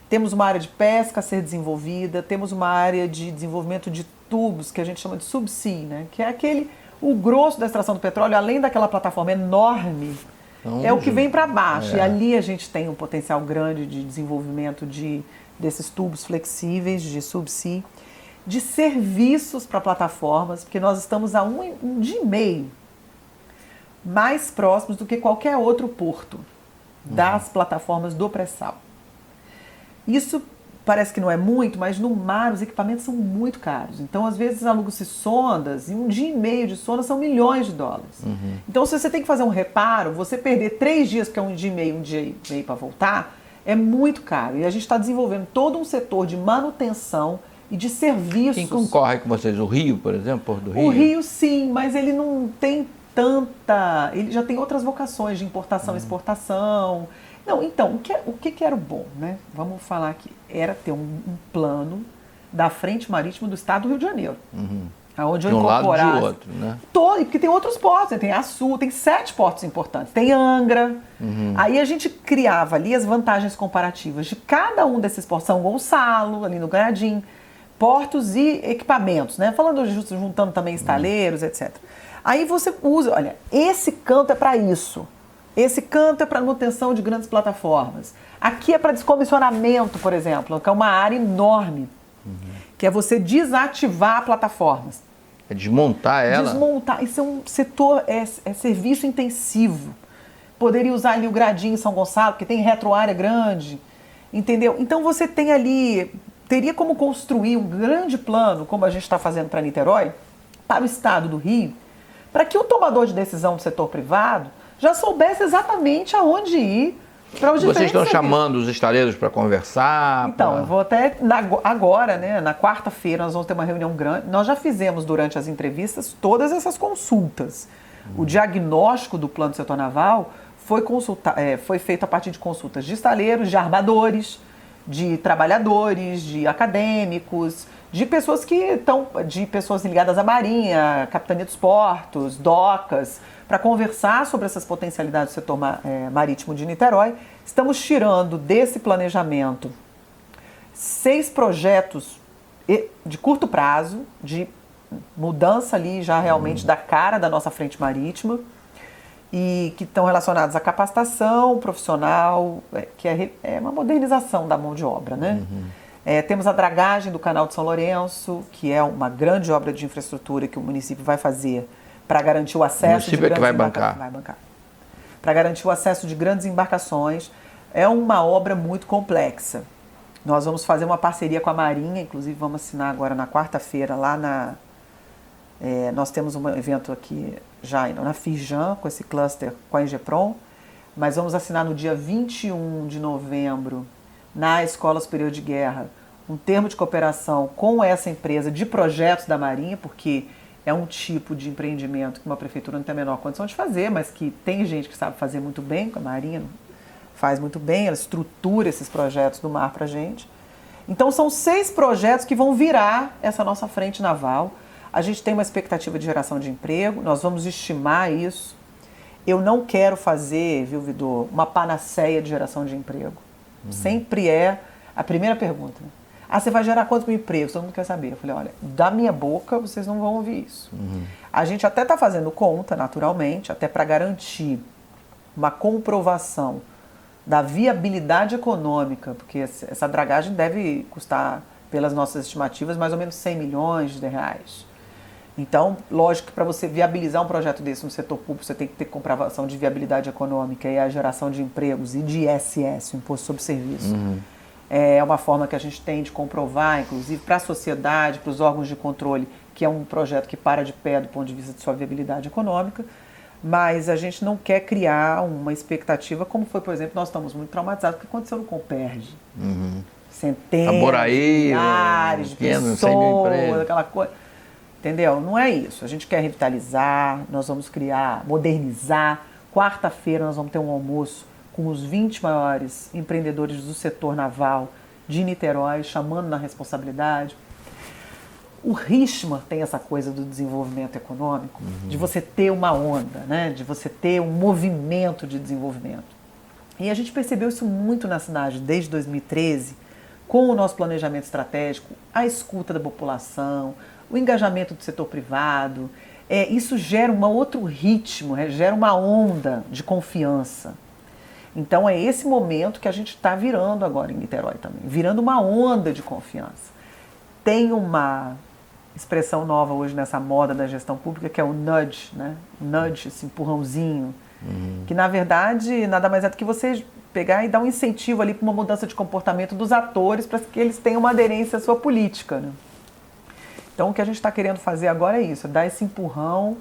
Temos uma área de pesca a ser desenvolvida, temos uma área de desenvolvimento de tubos, que a gente chama de subsea, né? Que é o grosso da extração do petróleo, além daquela plataforma enorme, é o que vem para baixo. E ali a gente tem um potencial grande de desenvolvimento desses tubos flexíveis, de subsea, de serviços para plataformas, porque nós estamos a um dia e meio mais próximos do que qualquer outro porto das plataformas do pré-sal. Isso parece que não é muito, mas no mar os equipamentos são muito caros. Então, às vezes, alugam-se sondas e um dia e meio de sonda são milhões de dólares. Então, se você tem que fazer um reparo, você perder 3 dias, porque é um dia e meio para voltar, é muito caro. E a gente está desenvolvendo todo um setor de manutenção e de serviços. Quem concorre com vocês? O Rio, por exemplo, Porto do Rio? O Rio, sim, mas ele não tem tanta... Ele já tem outras vocações de importação e exportação. Não, então, o que era o bom, né? Vamos falar aqui. Era ter um plano da Frente Marítima do Estado do Rio de Janeiro. Onde eu incorporasse... De um lado de outro, né? Porque tem outros portos, né? Tem Açu, tem 7 portos importantes. Tem Angra. Aí a gente criava ali as vantagens comparativas de cada um desses portos. São Gonçalo, ali no Gradim. Portos e equipamentos, né? Juntando também estaleiros, etc. Aí você usa... Olha, esse canto é para isso. Esse canto é para manutenção de grandes plataformas. Aqui é para descomissionamento, por exemplo, que é uma área enorme, que é você desativar plataformas. É desmontar ela? Desmontar. Isso é um setor, é serviço intensivo. Poderia usar ali o Gradinho em São Gonçalo, porque tem retroárea grande, entendeu? Então você tem ali, teria como construir um grande plano, como a gente está fazendo para Niterói, para o estado do Rio, para que o tomador de decisão do setor privado já soubesse exatamente aonde ir para os Vocês diferentes estão serviços. chamando os estaleiros para conversar? Então, eu vou até agora, né, na quarta-feira, nós vamos ter uma reunião grande. Nós já fizemos durante as entrevistas todas essas consultas. O diagnóstico do plano do setor naval foi feito a partir de consultas de estaleiros, de armadores, de trabalhadores, de acadêmicos, de pessoas de pessoas ligadas à Marinha, Capitania dos Portos, docas, para conversar sobre essas potencialidades do setor marítimo de Niterói. Estamos tirando desse planejamento 6 projetos de curto prazo, de mudança ali já realmente da cara da nossa frente marítima, e que estão relacionados à capacitação profissional, que é uma modernização da mão de obra, né? Temos a dragagem do Canal de São Lourenço, que é uma grande obra de infraestrutura que o município vai fazer para garantir o acesso. O município é que vai bancar. Vai bancar. Para garantir o acesso de grandes embarcações. É uma obra muito complexa. Nós vamos fazer uma parceria com a Marinha, inclusive vamos assinar agora na quarta-feira, nós temos um evento aqui já na Firjan, com esse cluster com a Ingepron, mas vamos assinar no dia 21 de novembro, na Escola Superior de Guerra, um termo de cooperação com essa empresa de projetos da Marinha, porque é um tipo de empreendimento que uma prefeitura não tem a menor condição de fazer, mas que tem gente que sabe fazer muito bem, com a Marinha faz muito bem, ela estrutura esses projetos do mar para a gente. Então são 6 projetos que vão virar essa nossa frente naval. A gente tem uma expectativa de geração de emprego, nós vamos estimar isso. Eu não quero fazer, viu, Vidor, uma panaceia de geração de emprego. Sempre é a primeira pergunta. Você vai gerar quantos mil empregos? Todo mundo quer saber. Eu falei, olha, da minha boca vocês não vão ouvir isso. A gente até está fazendo conta, naturalmente, até para garantir uma comprovação da viabilidade econômica, porque essa dragagem deve custar, pelas nossas estimativas, mais ou menos 100 milhões de reais. Então, lógico que para você viabilizar um projeto desse no setor público, você tem que ter comprovação de viabilidade econômica e a geração de empregos e de ISS, o Imposto sobre Serviço. É uma forma que a gente tem de comprovar, inclusive para a sociedade, para os órgãos de controle, que é um projeto que para de pé do ponto de vista de sua viabilidade econômica, mas a gente não quer criar uma expectativa, como foi, por exemplo, nós estamos muito traumatizados, o que aconteceu no Comperj. Centenas, milhares de pessoas, aquela coisa. Entendeu? Não é isso. A gente quer revitalizar, nós vamos criar, modernizar. Quarta-feira nós vamos ter um almoço com os 20 maiores empreendedores do setor naval de Niterói, chamando na responsabilidade. O Richman tem essa coisa do desenvolvimento econômico, de você ter uma onda, né? De você ter um movimento de desenvolvimento. E a gente percebeu isso muito na cidade desde 2013, com o nosso planejamento estratégico, a escuta da população, o engajamento do setor privado. Isso gera um outro ritmo, gera uma onda de confiança. Então é esse momento que a gente está virando agora em Niterói também, virando uma onda de confiança. Tem uma expressão nova hoje nessa moda da gestão pública, que é o nudge, né? Nudge, esse empurrãozinho, que na verdade nada mais é do que você pegar e dar um incentivo ali para uma mudança de comportamento dos atores para que eles tenham uma aderência à sua política, né? Então o que a gente está querendo fazer agora é isso, é dar esse empurrão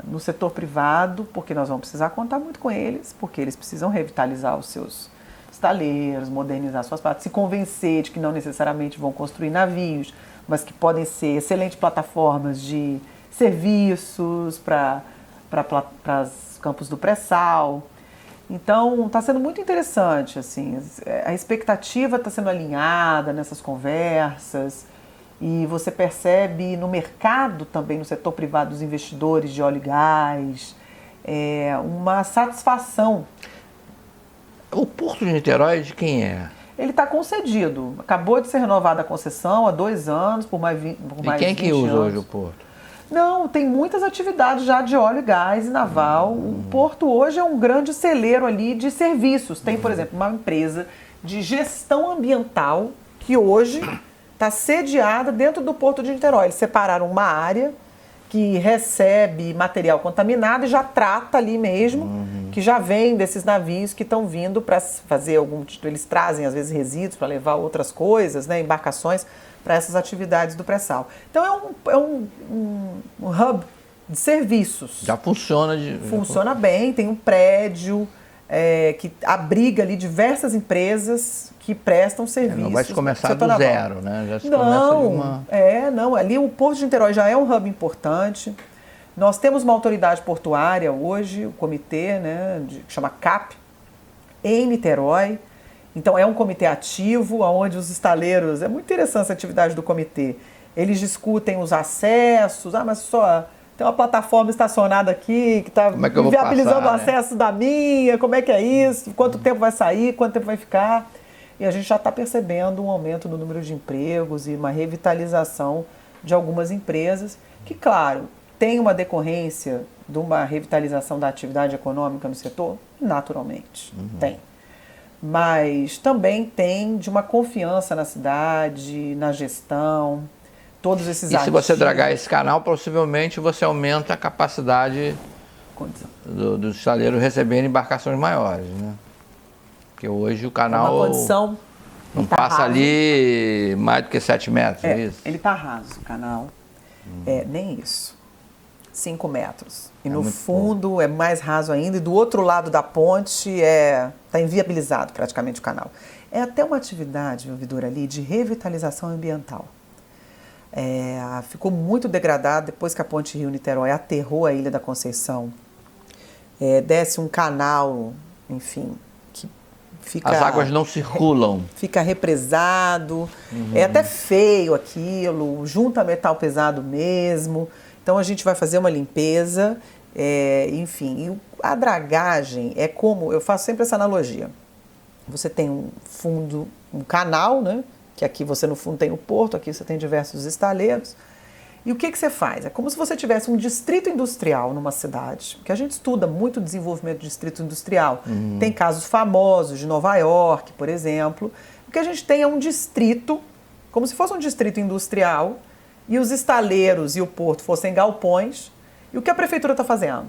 no setor privado, porque nós vamos precisar contar muito com eles, porque eles precisam revitalizar os seus estaleiros, modernizar suas partes, se convencer de que não necessariamente vão construir navios, mas que podem ser excelentes plataformas de serviços para os campos do pré-sal. Então, está sendo muito interessante, assim, a expectativa está sendo alinhada nessas conversas e você percebe no mercado também, no setor privado dos investidores de óleo e gás, uma satisfação. O Porto de Niterói de quem é? Ele está concedido. Acabou de ser renovada a concessão há 2 anos, por mais 20 anos. E quem é que usa hoje o Porto? Não, tem muitas atividades já de óleo e gás e naval. O Porto hoje é um grande celeiro ali de serviços. Tem, por exemplo, uma empresa de gestão ambiental que hoje está sediada dentro do Porto de Niterói. Eles separaram uma área que recebe material contaminado e já trata ali mesmo, que já vem desses navios que estão vindo para fazer algum tipo, eles trazem às vezes resíduos para levar outras coisas, né, embarcações para essas atividades do pré-sal. Então é um hub de serviços. Já funciona. Funciona bem, tem um prédio, que abriga ali diversas empresas que prestam serviços. Não vai se começar do naval. zero, né? Já se Não, começa de uma... não. Ali o Porto de Niterói já é um hub importante. Nós temos uma autoridade portuária hoje, o comitê, né, que chama CAP, em Niterói. Então, é um comitê ativo, onde os estaleiros... É muito interessante essa atividade do comitê. Eles discutem os acessos. Mas só tem uma plataforma estacionada aqui que está viabilizando o acesso da minha. Como é que é isso? Quanto tempo vai sair? Quanto tempo vai ficar? E a gente já está percebendo um aumento no número de empregos e uma revitalização de algumas empresas que, claro, tem uma decorrência de uma revitalização da atividade econômica no setor? Naturalmente, tem. Mas também tem de uma confiança na cidade, na gestão, todos esses ativos. E se você dragar esse canal, possivelmente você aumenta a capacidade dos estaleiros receberem embarcações maiores, né? Porque hoje o canal uma condição, não passa raso. Ali mais do que 7 metros, é isso? Ele está raso, o canal. Nem isso. 5 metros. E no fundo pouco. É mais raso ainda. E do outro lado da ponte está inviabilizado praticamente o canal. É até uma atividade, meu Vidura, ali de revitalização ambiental. Ficou muito degradado depois que a ponte Rio-Niterói aterrou a Ilha da Conceição. Desce um canal, enfim, que fica... As águas não circulam. Fica represado. É até feio aquilo, junta metal pesado mesmo. Então, a gente vai fazer uma limpeza, enfim. E a dragagem é como... Eu faço sempre essa analogia. Você tem um fundo, um canal, né? Que aqui você, no fundo, tem o porto, aqui você tem diversos estaleiros. E o que você faz? É como se você tivesse um distrito industrial numa cidade, porque a gente estuda muito o desenvolvimento de distrito industrial. Tem casos famosos de Nova York, por exemplo. O que a gente tem é um distrito, como se fosse um distrito industrial, e os estaleiros e o porto fossem galpões. E o que a prefeitura está fazendo?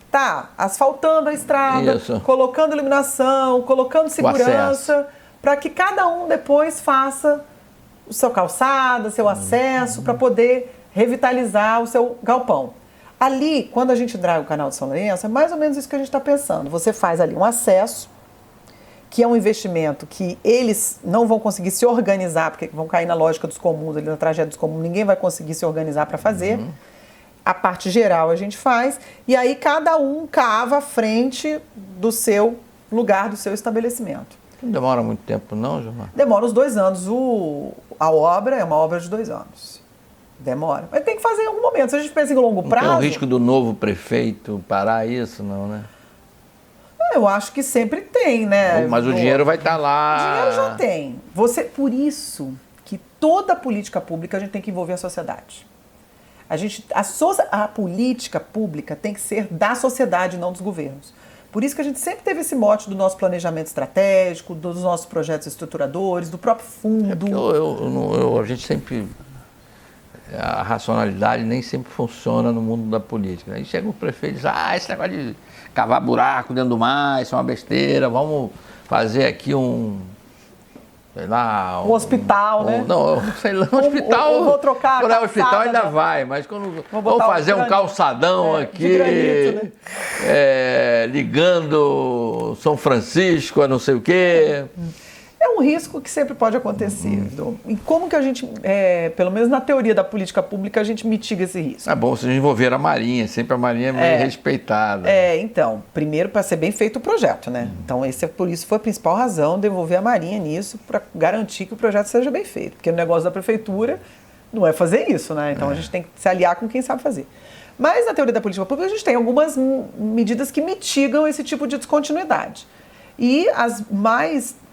Está asfaltando a estrada, colocando iluminação, colocando segurança, para que cada um depois faça o seu calçada, seu acesso, para poder revitalizar o seu galpão. Ali, quando a gente draga o canal de São Lourenço, é mais ou menos isso que a gente está pensando. Você faz ali um acesso, que é um investimento que eles não vão conseguir se organizar, porque vão cair na lógica dos comuns, ali na tragédia dos comuns, ninguém vai conseguir se organizar para fazer. A parte geral a gente faz, e aí cada um cava à frente do seu lugar, do seu estabelecimento. Não demora muito tempo não, Gilmar? Demora uns 2 anos. A obra é uma obra de 2 anos. Demora. Mas tem que fazer em algum momento. Se a gente pensa em longo prazo... Não tem o risco do novo prefeito parar isso, não, né? Eu acho que sempre tem, né? Mas o dinheiro vai estar lá. O dinheiro já tem. Por isso que toda política pública a gente tem que envolver a sociedade. A política pública tem que ser da sociedade, não dos governos. Por isso que a gente sempre teve esse mote do nosso planejamento estratégico, dos nossos projetos estruturadores, do próprio fundo. A gente sempre... A racionalidade nem sempre funciona no mundo da política. Aí chega o prefeito e diz, esse negócio de cavar buraco dentro do mar, isso é uma besteira, vamos fazer aqui sei lá... Um hospital, né? Não, sei lá, um hospital... Eu vou trocar quando é hospital ainda vai, mas quando vamos fazer um calçadão aqui, granito, né? Ligando São Francisco a não sei o quê... É um risco que sempre pode acontecer. E como que a gente, pelo menos na teoria da política pública, a gente mitiga esse risco? É bom vocês envolver a Marinha, sempre a Marinha é meio respeitada. Então, primeiro para ser bem feito o projeto, né? Então, por isso foi a principal razão de envolver a Marinha nisso, para garantir que o projeto seja bem feito. Porque o negócio da prefeitura não é fazer isso, né? Então, a gente tem que se aliar com quem sabe fazer. Mas na teoria da política pública, a gente tem algumas medidas que mitigam esse tipo de descontinuidade. E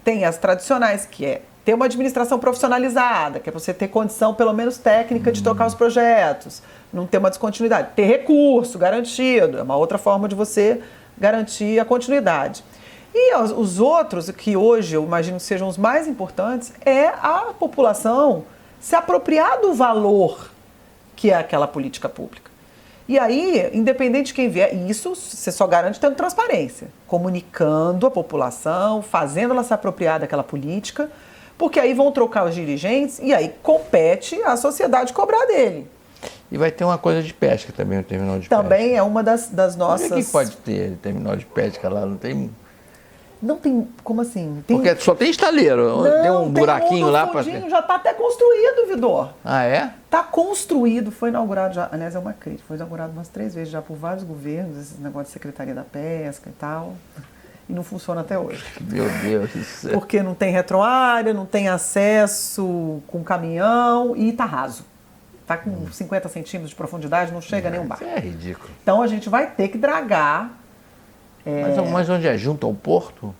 tem as tradicionais, que é ter uma administração profissionalizada, que é você ter condição, pelo menos técnica, de tocar os projetos, não ter uma descontinuidade. Ter recurso garantido, é uma outra forma de você garantir a continuidade. E os outros, que hoje eu imagino que sejam os mais importantes, é a população se apropriar do valor que é aquela política pública. E aí, independente de quem vier, isso você só garante tendo transparência, comunicando a população, fazendo ela se apropriar daquela política, porque aí vão trocar os dirigentes e aí compete a sociedade cobrar dele. E vai ter uma coisa de pesca também, o terminal de pesca. Também é uma das nossas... O que pode ter terminal de pesca lá? Não tem... Não tem, como assim? Tem, Porque só tem estaleiro, não, tem um buraquinho lá para... já está até construído, Vidor. Ah, é? Está construído, foi inaugurado já, aliás, é uma crítica, foi inaugurado umas 3 vezes já por vários governos, esse negócio de Secretaria da Pesca e tal, e não funciona até hoje. Meu Deus do céu. Porque não tem retroárea, não tem acesso com caminhão e está raso. Está com 50 centímetros de profundidade, não chega a nenhum barco. Isso é ridículo. Então a gente vai ter que dragar. Mas onde é? Junto ao porto?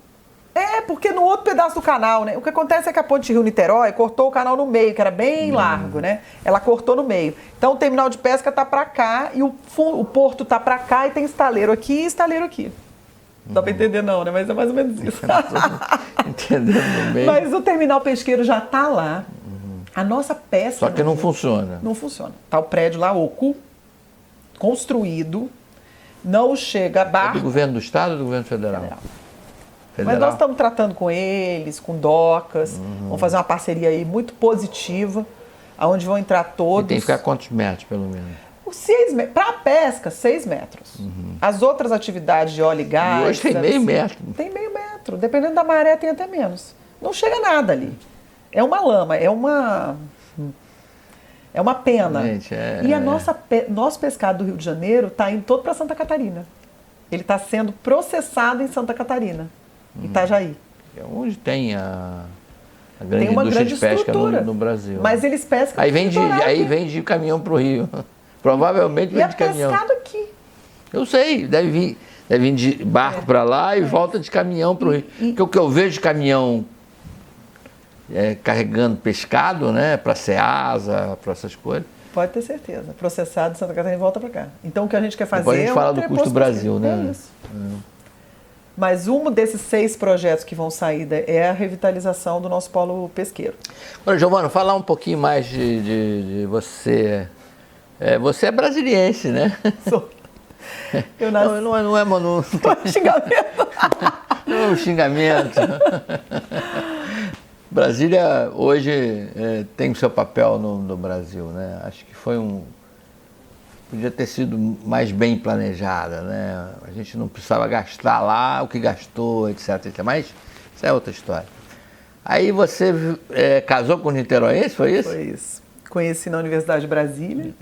Porque no outro pedaço do canal, né? O que acontece é que a Ponte Rio-Niterói cortou o canal no meio, que era bem largo, né? Ela cortou no meio. Então o terminal de pesca está para cá e o porto está para cá e tem estaleiro aqui e estaleiro aqui. Não dá para entender não, né? Mas é mais ou menos isso. Entendendo no meio. Mas o terminal pesqueiro já está lá. A nossa pesca... Só que não funciona. Não funciona. Está o prédio lá oco, construído, não chega a barco... É do governo do estado ou do governo federal? Mas nós estamos tratando com eles, com docas, vamos fazer uma parceria aí muito positiva, onde vão entrar todos. E tem que ficar quantos metros, pelo menos? Para a pesca, 6 metros. As outras atividades de óleo e gás... E hoje tem meio metro. Tem meio metro. Dependendo da maré, tem até menos. Não chega nada ali. É uma lama, é uma pena. Gente, E nosso pescado do Rio de Janeiro está indo todo para Santa Catarina. Ele está sendo processado em Santa Catarina, Itajaí. É onde tem a grande Tem uma indústria grande de pesca estrutura no Brasil. Mas eles pescam... Aí vem de caminhão para o Rio. Provavelmente vem de caminhão. E é pescado aqui. Eu sei, deve vir de barco para lá e volta de caminhão para o Rio. Porque o que eu vejo de caminhão carregando pescado, né, para Ceasa, para essas coisas. Pode ter certeza. Processado em Santa Catarina e volta para cá. Então o que a gente quer fazer Depois a gente fala do custo do Brasil, né? É isso. Mas um desses 6 projetos que vão sair é a revitalização do nosso polo pesqueiro. Olha, Giovana, falar um pouquinho mais de você. Você é brasiliense, né? Sou. Eu nasci... Não é mano. Xingamento. Não é um xingamento. Brasília hoje tem o seu papel no Brasil, né? Acho que podia ter sido mais bem planejada, né? A gente não precisava gastar lá o que gastou, etc. Mas isso é outra história. Aí você casou com o niteroense, foi isso? Foi isso. Conheci na Universidade de Brasília.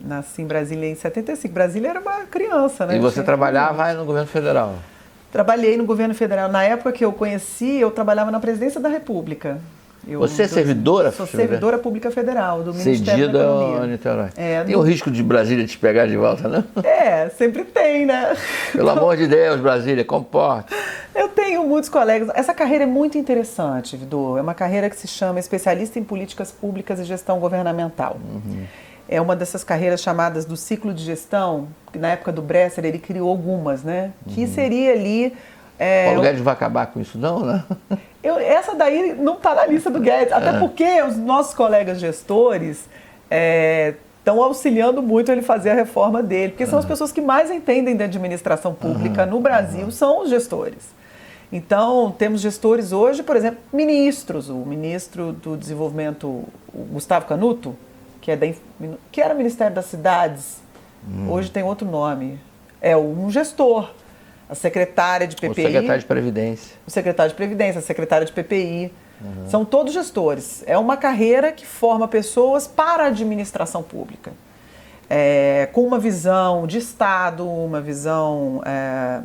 Nasci em Brasília em 75. Brasília era uma criança, né? E você trabalhava no governo federal? Trabalhei no governo federal. Na época que eu conheci, eu trabalhava na Presidência da República. Você é servidora? Sou servidora pública federal, do Ministério da Economia. Cedida ao Niterói. Tem o risco de Brasília te pegar de volta, não? Sempre tem, né? Pelo amor de Deus, Brasília, comporte. Eu tenho muitos colegas. Essa carreira é muito interessante, Vidor. É uma carreira que se chama Especialista em Políticas Públicas e Gestão Governamental. É uma dessas carreiras chamadas do ciclo de gestão, que na época do Bresser ele criou algumas, né? Que seria ali... Paulo Guedes vai acabar com isso, não, né? Essa daí não está na lista do Guedes, até porque os nossos colegas gestores estão auxiliando muito ele fazer a reforma dele, porque são as pessoas que mais entendem de administração pública no Brasil, são os gestores. Então, temos gestores hoje, por exemplo, ministros. O ministro do Desenvolvimento, o Gustavo Canuto, que era Ministério das Cidades, hoje tem outro nome, é um gestor. A secretária de PPI... O secretário de Previdência. O secretário de Previdência, a secretária de PPI. São todos gestores. É uma carreira que forma pessoas para a administração pública. Com uma visão de Estado, uma visão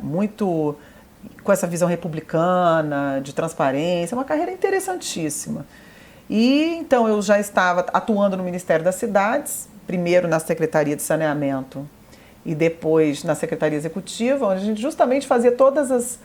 muito... com essa visão republicana, de transparência. É uma carreira interessantíssima. E então eu já estava atuando no Ministério das Cidades, primeiro na Secretaria de Saneamento e depois na Secretaria Executiva, onde a gente justamente fazia todas os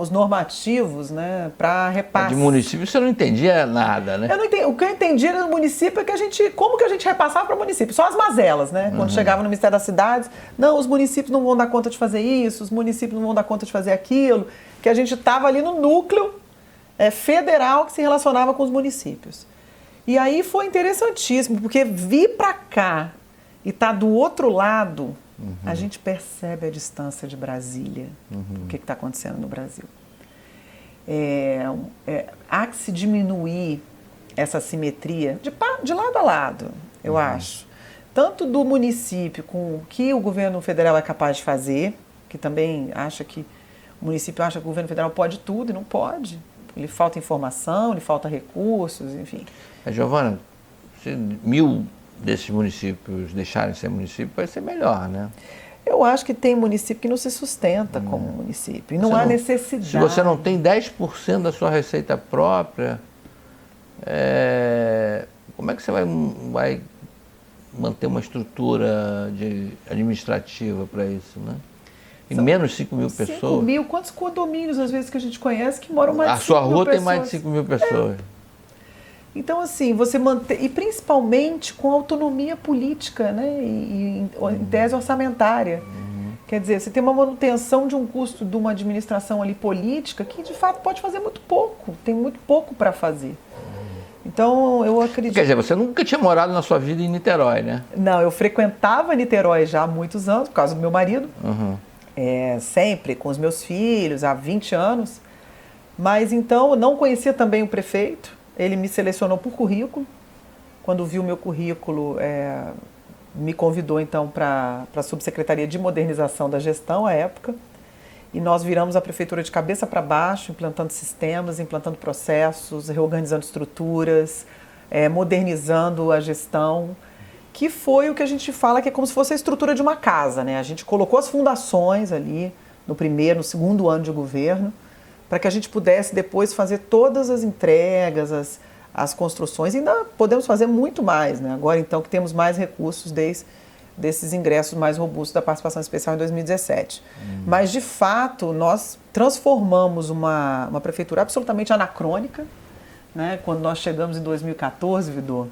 normativos, né, para repasse. De município você não entendia nada, né? O que eu entendia no município é que como que a gente repassava para o município? Só as mazelas, né? Quando chegava no Ministério das Cidades, não, os municípios não vão dar conta de fazer isso, os municípios não vão dar conta de fazer aquilo, que a gente estava ali no núcleo federal que se relacionava com os municípios. E aí foi interessantíssimo, porque vir para cá e estar do outro lado, a gente percebe a distância de Brasília, o que está acontecendo no Brasil. Há que se diminuir essa simetria de lado a lado, eu acho. Tanto do município com o que o governo federal é capaz de fazer, que também acha que o município acha que o governo federal pode tudo e não pode. Lhe falta informação, lhe falta recursos, enfim. Giovana, se 1000 desses municípios deixarem de ser município, vai ser melhor, né? Eu acho que tem município que não se sustenta como município e não há necessidade. Se você não tem 10% da sua receita própria, como é que você vai manter uma estrutura administrativa para isso, né? E menos 5 mil pessoas. 5 mil, quantos condomínios às vezes que a gente conhece que moram mais de 5 mil pessoas? A sua rua tem mais de 5 mil pessoas. Então, assim, você mantém, e principalmente com autonomia política, né? E em tese orçamentária. Quer dizer, você tem uma manutenção de um custo de uma administração ali política que, de fato, pode fazer muito pouco. Tem muito pouco para fazer. Então, eu acredito... Quer dizer, você nunca tinha morado na sua vida em Niterói, né? Não, eu frequentava Niterói já há muitos anos, por causa do meu marido. Sempre com os meus filhos, há 20 anos. Mas, então, eu não conhecia também o prefeito. Ele me selecionou por currículo. Quando viu o meu currículo, me convidou, então, para a Subsecretaria de Modernização da Gestão, à época. E nós viramos a prefeitura de cabeça para baixo, implantando sistemas, implantando processos, reorganizando estruturas, modernizando a gestão, que foi o que a gente fala que é como se fosse a estrutura de uma casa, né? A gente colocou as fundações ali no segundo ano de governo, para que a gente pudesse depois fazer todas as entregas, as construções. E ainda podemos fazer muito mais, né? Agora, então, que temos mais recursos desses ingressos mais robustos da participação especial em 2017. Mas, de fato, nós transformamos uma prefeitura absolutamente anacrônica, né? Quando nós chegamos em 2014, Vidor,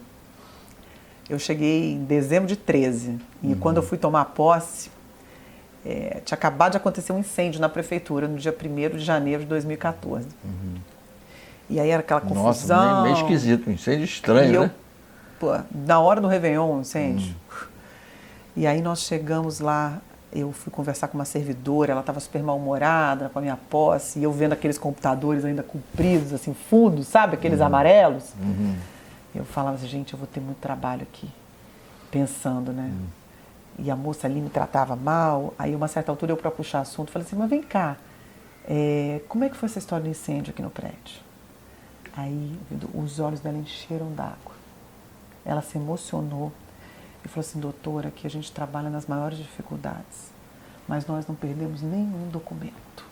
eu cheguei em dezembro de 13. E quando eu fui tomar posse, tinha acabado de acontecer um incêndio na prefeitura no dia 1º de janeiro de 2014. E aí era aquela confusão. Nossa, meio esquisito, um incêndio estranho, né? Na hora do Réveillon, um incêndio. E aí nós chegamos lá, eu fui conversar com uma servidora, ela estava super mal-humorada com a minha posse, e eu vendo aqueles computadores ainda compridos, assim, fundos, sabe? Aqueles amarelos. Eu falava assim, gente, eu vou ter muito trabalho aqui, pensando, né? E a moça ali me tratava mal. Aí, uma certa altura, eu, para puxar assunto, falei assim, mas vem cá, como é que foi essa história do incêndio aqui no prédio? Aí, os olhos dela encheram d'água. Ela se emocionou e falou assim, doutora, aqui a gente trabalha nas maiores dificuldades, mas nós não perdemos nenhum documento.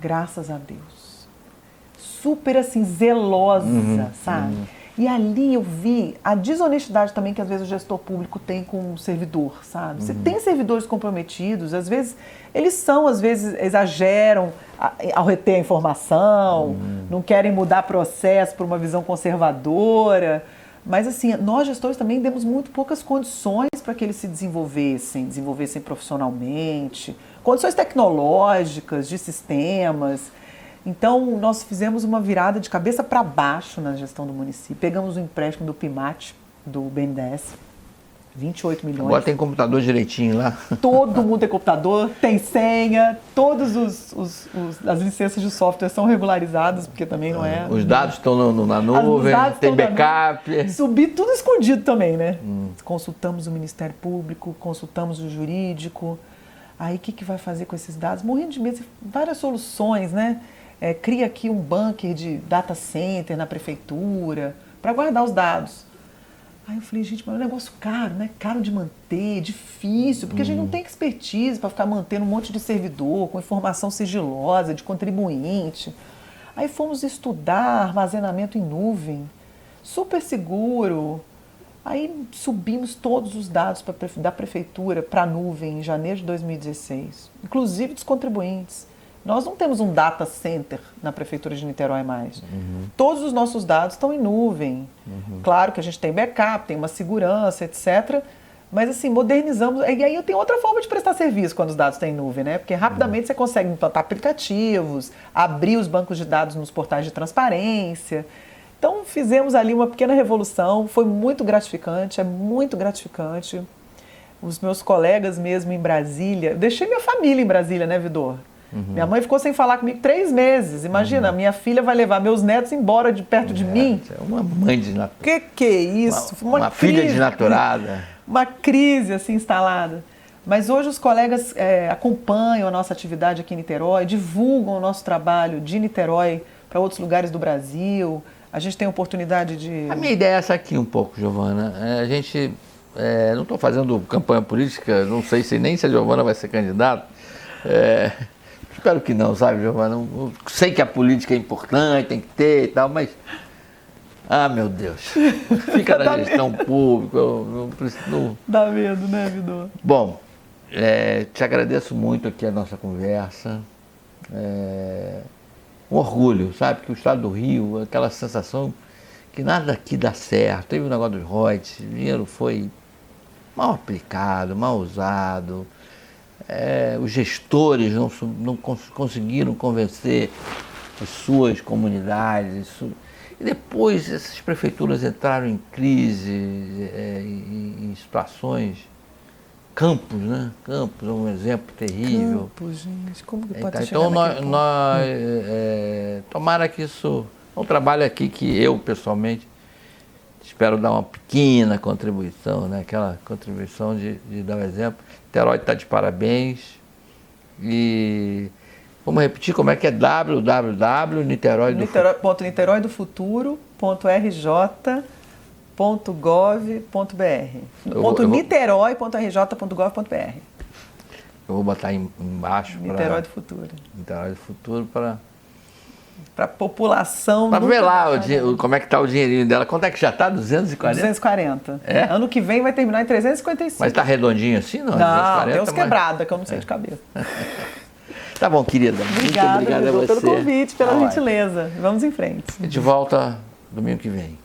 Graças a Deus. Super, assim, zelosa, sabe? E ali eu vi a desonestidade também que às vezes o gestor público tem com o servidor, sabe? Você tem servidores comprometidos, às vezes às vezes exageram ao reter a informação, não querem mudar processo por uma visão conservadora, mas assim, nós gestores também demos muito poucas condições para que eles se desenvolvessem profissionalmente, condições tecnológicas, de sistemas. Então, nós fizemos uma virada de cabeça para baixo na gestão do município. Pegamos o empréstimo do PIMAT, do BNDES, 28 milhões. Agora tem computador direitinho lá. Todo mundo tem computador, tem senha, todas as licenças de software são regularizadas, porque também não é... Os dados estão na nuvem, tem backup. Subir tudo escondido também, né? Consultamos o Ministério Público, consultamos o jurídico. Aí, o que vai fazer com esses dados? Morrendo de medo, várias soluções, né? Cria aqui um bunker de data center na prefeitura para guardar os dados. Aí eu falei, gente, mas é um negócio caro, né? Caro de manter, difícil, porque a gente não tem expertise para ficar mantendo um monte de servidor com informação sigilosa de contribuinte. Aí fomos estudar armazenamento em nuvem, super seguro. Aí subimos todos os dados da prefeitura para a nuvem em janeiro de 2016, inclusive dos contribuintes. Nós não temos um data center na prefeitura de Niterói mais. Todos os nossos dados estão em nuvem. Claro que a gente tem backup, tem uma segurança, etc. Mas assim, modernizamos. E aí tem outra forma de prestar serviço quando os dados estão em nuvem, né? Porque rapidamente você consegue implantar aplicativos, abrir os bancos de dados nos portais de transparência. Então fizemos ali uma pequena revolução, foi muito gratificante, é muito gratificante. Os meus colegas mesmo em Brasília, eu deixei minha família em Brasília, né, Vidor? Minha mãe ficou sem falar comigo 3 meses. Imagina, minha filha vai levar meus netos embora de perto de mim. É uma mãe desnaturada. Que é isso? Uma filha desnaturada. Uma crise assim instalada. Mas hoje os colegas acompanham a nossa atividade aqui em Niterói, divulgam o nosso trabalho de Niterói para outros lugares do Brasil. A gente tem a oportunidade de... A minha ideia é essa aqui um pouco, Giovana. A gente, não estou fazendo campanha política, não sei nem se a Giovana vai ser candidata. Espero que não, sabe, Giovana? Eu sei que a política é importante, tem que ter e tal, mas... Ah, meu Deus. Fica na gestão pública. Não... Dá medo, né, Vidor? Bom, te agradeço muito aqui a nossa conversa. Um orgulho, sabe? Que o estado do Rio, aquela sensação que nada aqui dá certo. Teve o negócio dos royalties, o dinheiro foi mal aplicado, mal usado. Os gestores não conseguiram convencer as suas comunidades. E depois essas prefeituras entraram em crise, em situações. Campos, né? Campos é um exemplo terrível. Campos, gente, como que pode Então, nós tomara que isso... É um trabalho aqui que eu, pessoalmente, espero dar uma pequena contribuição, né? Aquela contribuição de dar um exemplo. Niterói está de parabéns. E vamos repetir como é que é www.niteróidofuturo.rj.gov.br .niterói.rj.gov.br. Eu vou botar embaixo. Niterói do Futuro. Niterói do Futuro para a população. Para ver lá como é que está o dinheirinho dela. Quanto é que já está? 240? 240. Ano que vem vai terminar em 355. Mas está redondinho assim? Não, 240, tem uns quebrados que eu não sei de cabeça. Tá bom, querida. Obrigada, muito obrigado a você pelo convite, pela gentileza. Vamos em frente. A gente volta domingo que vem.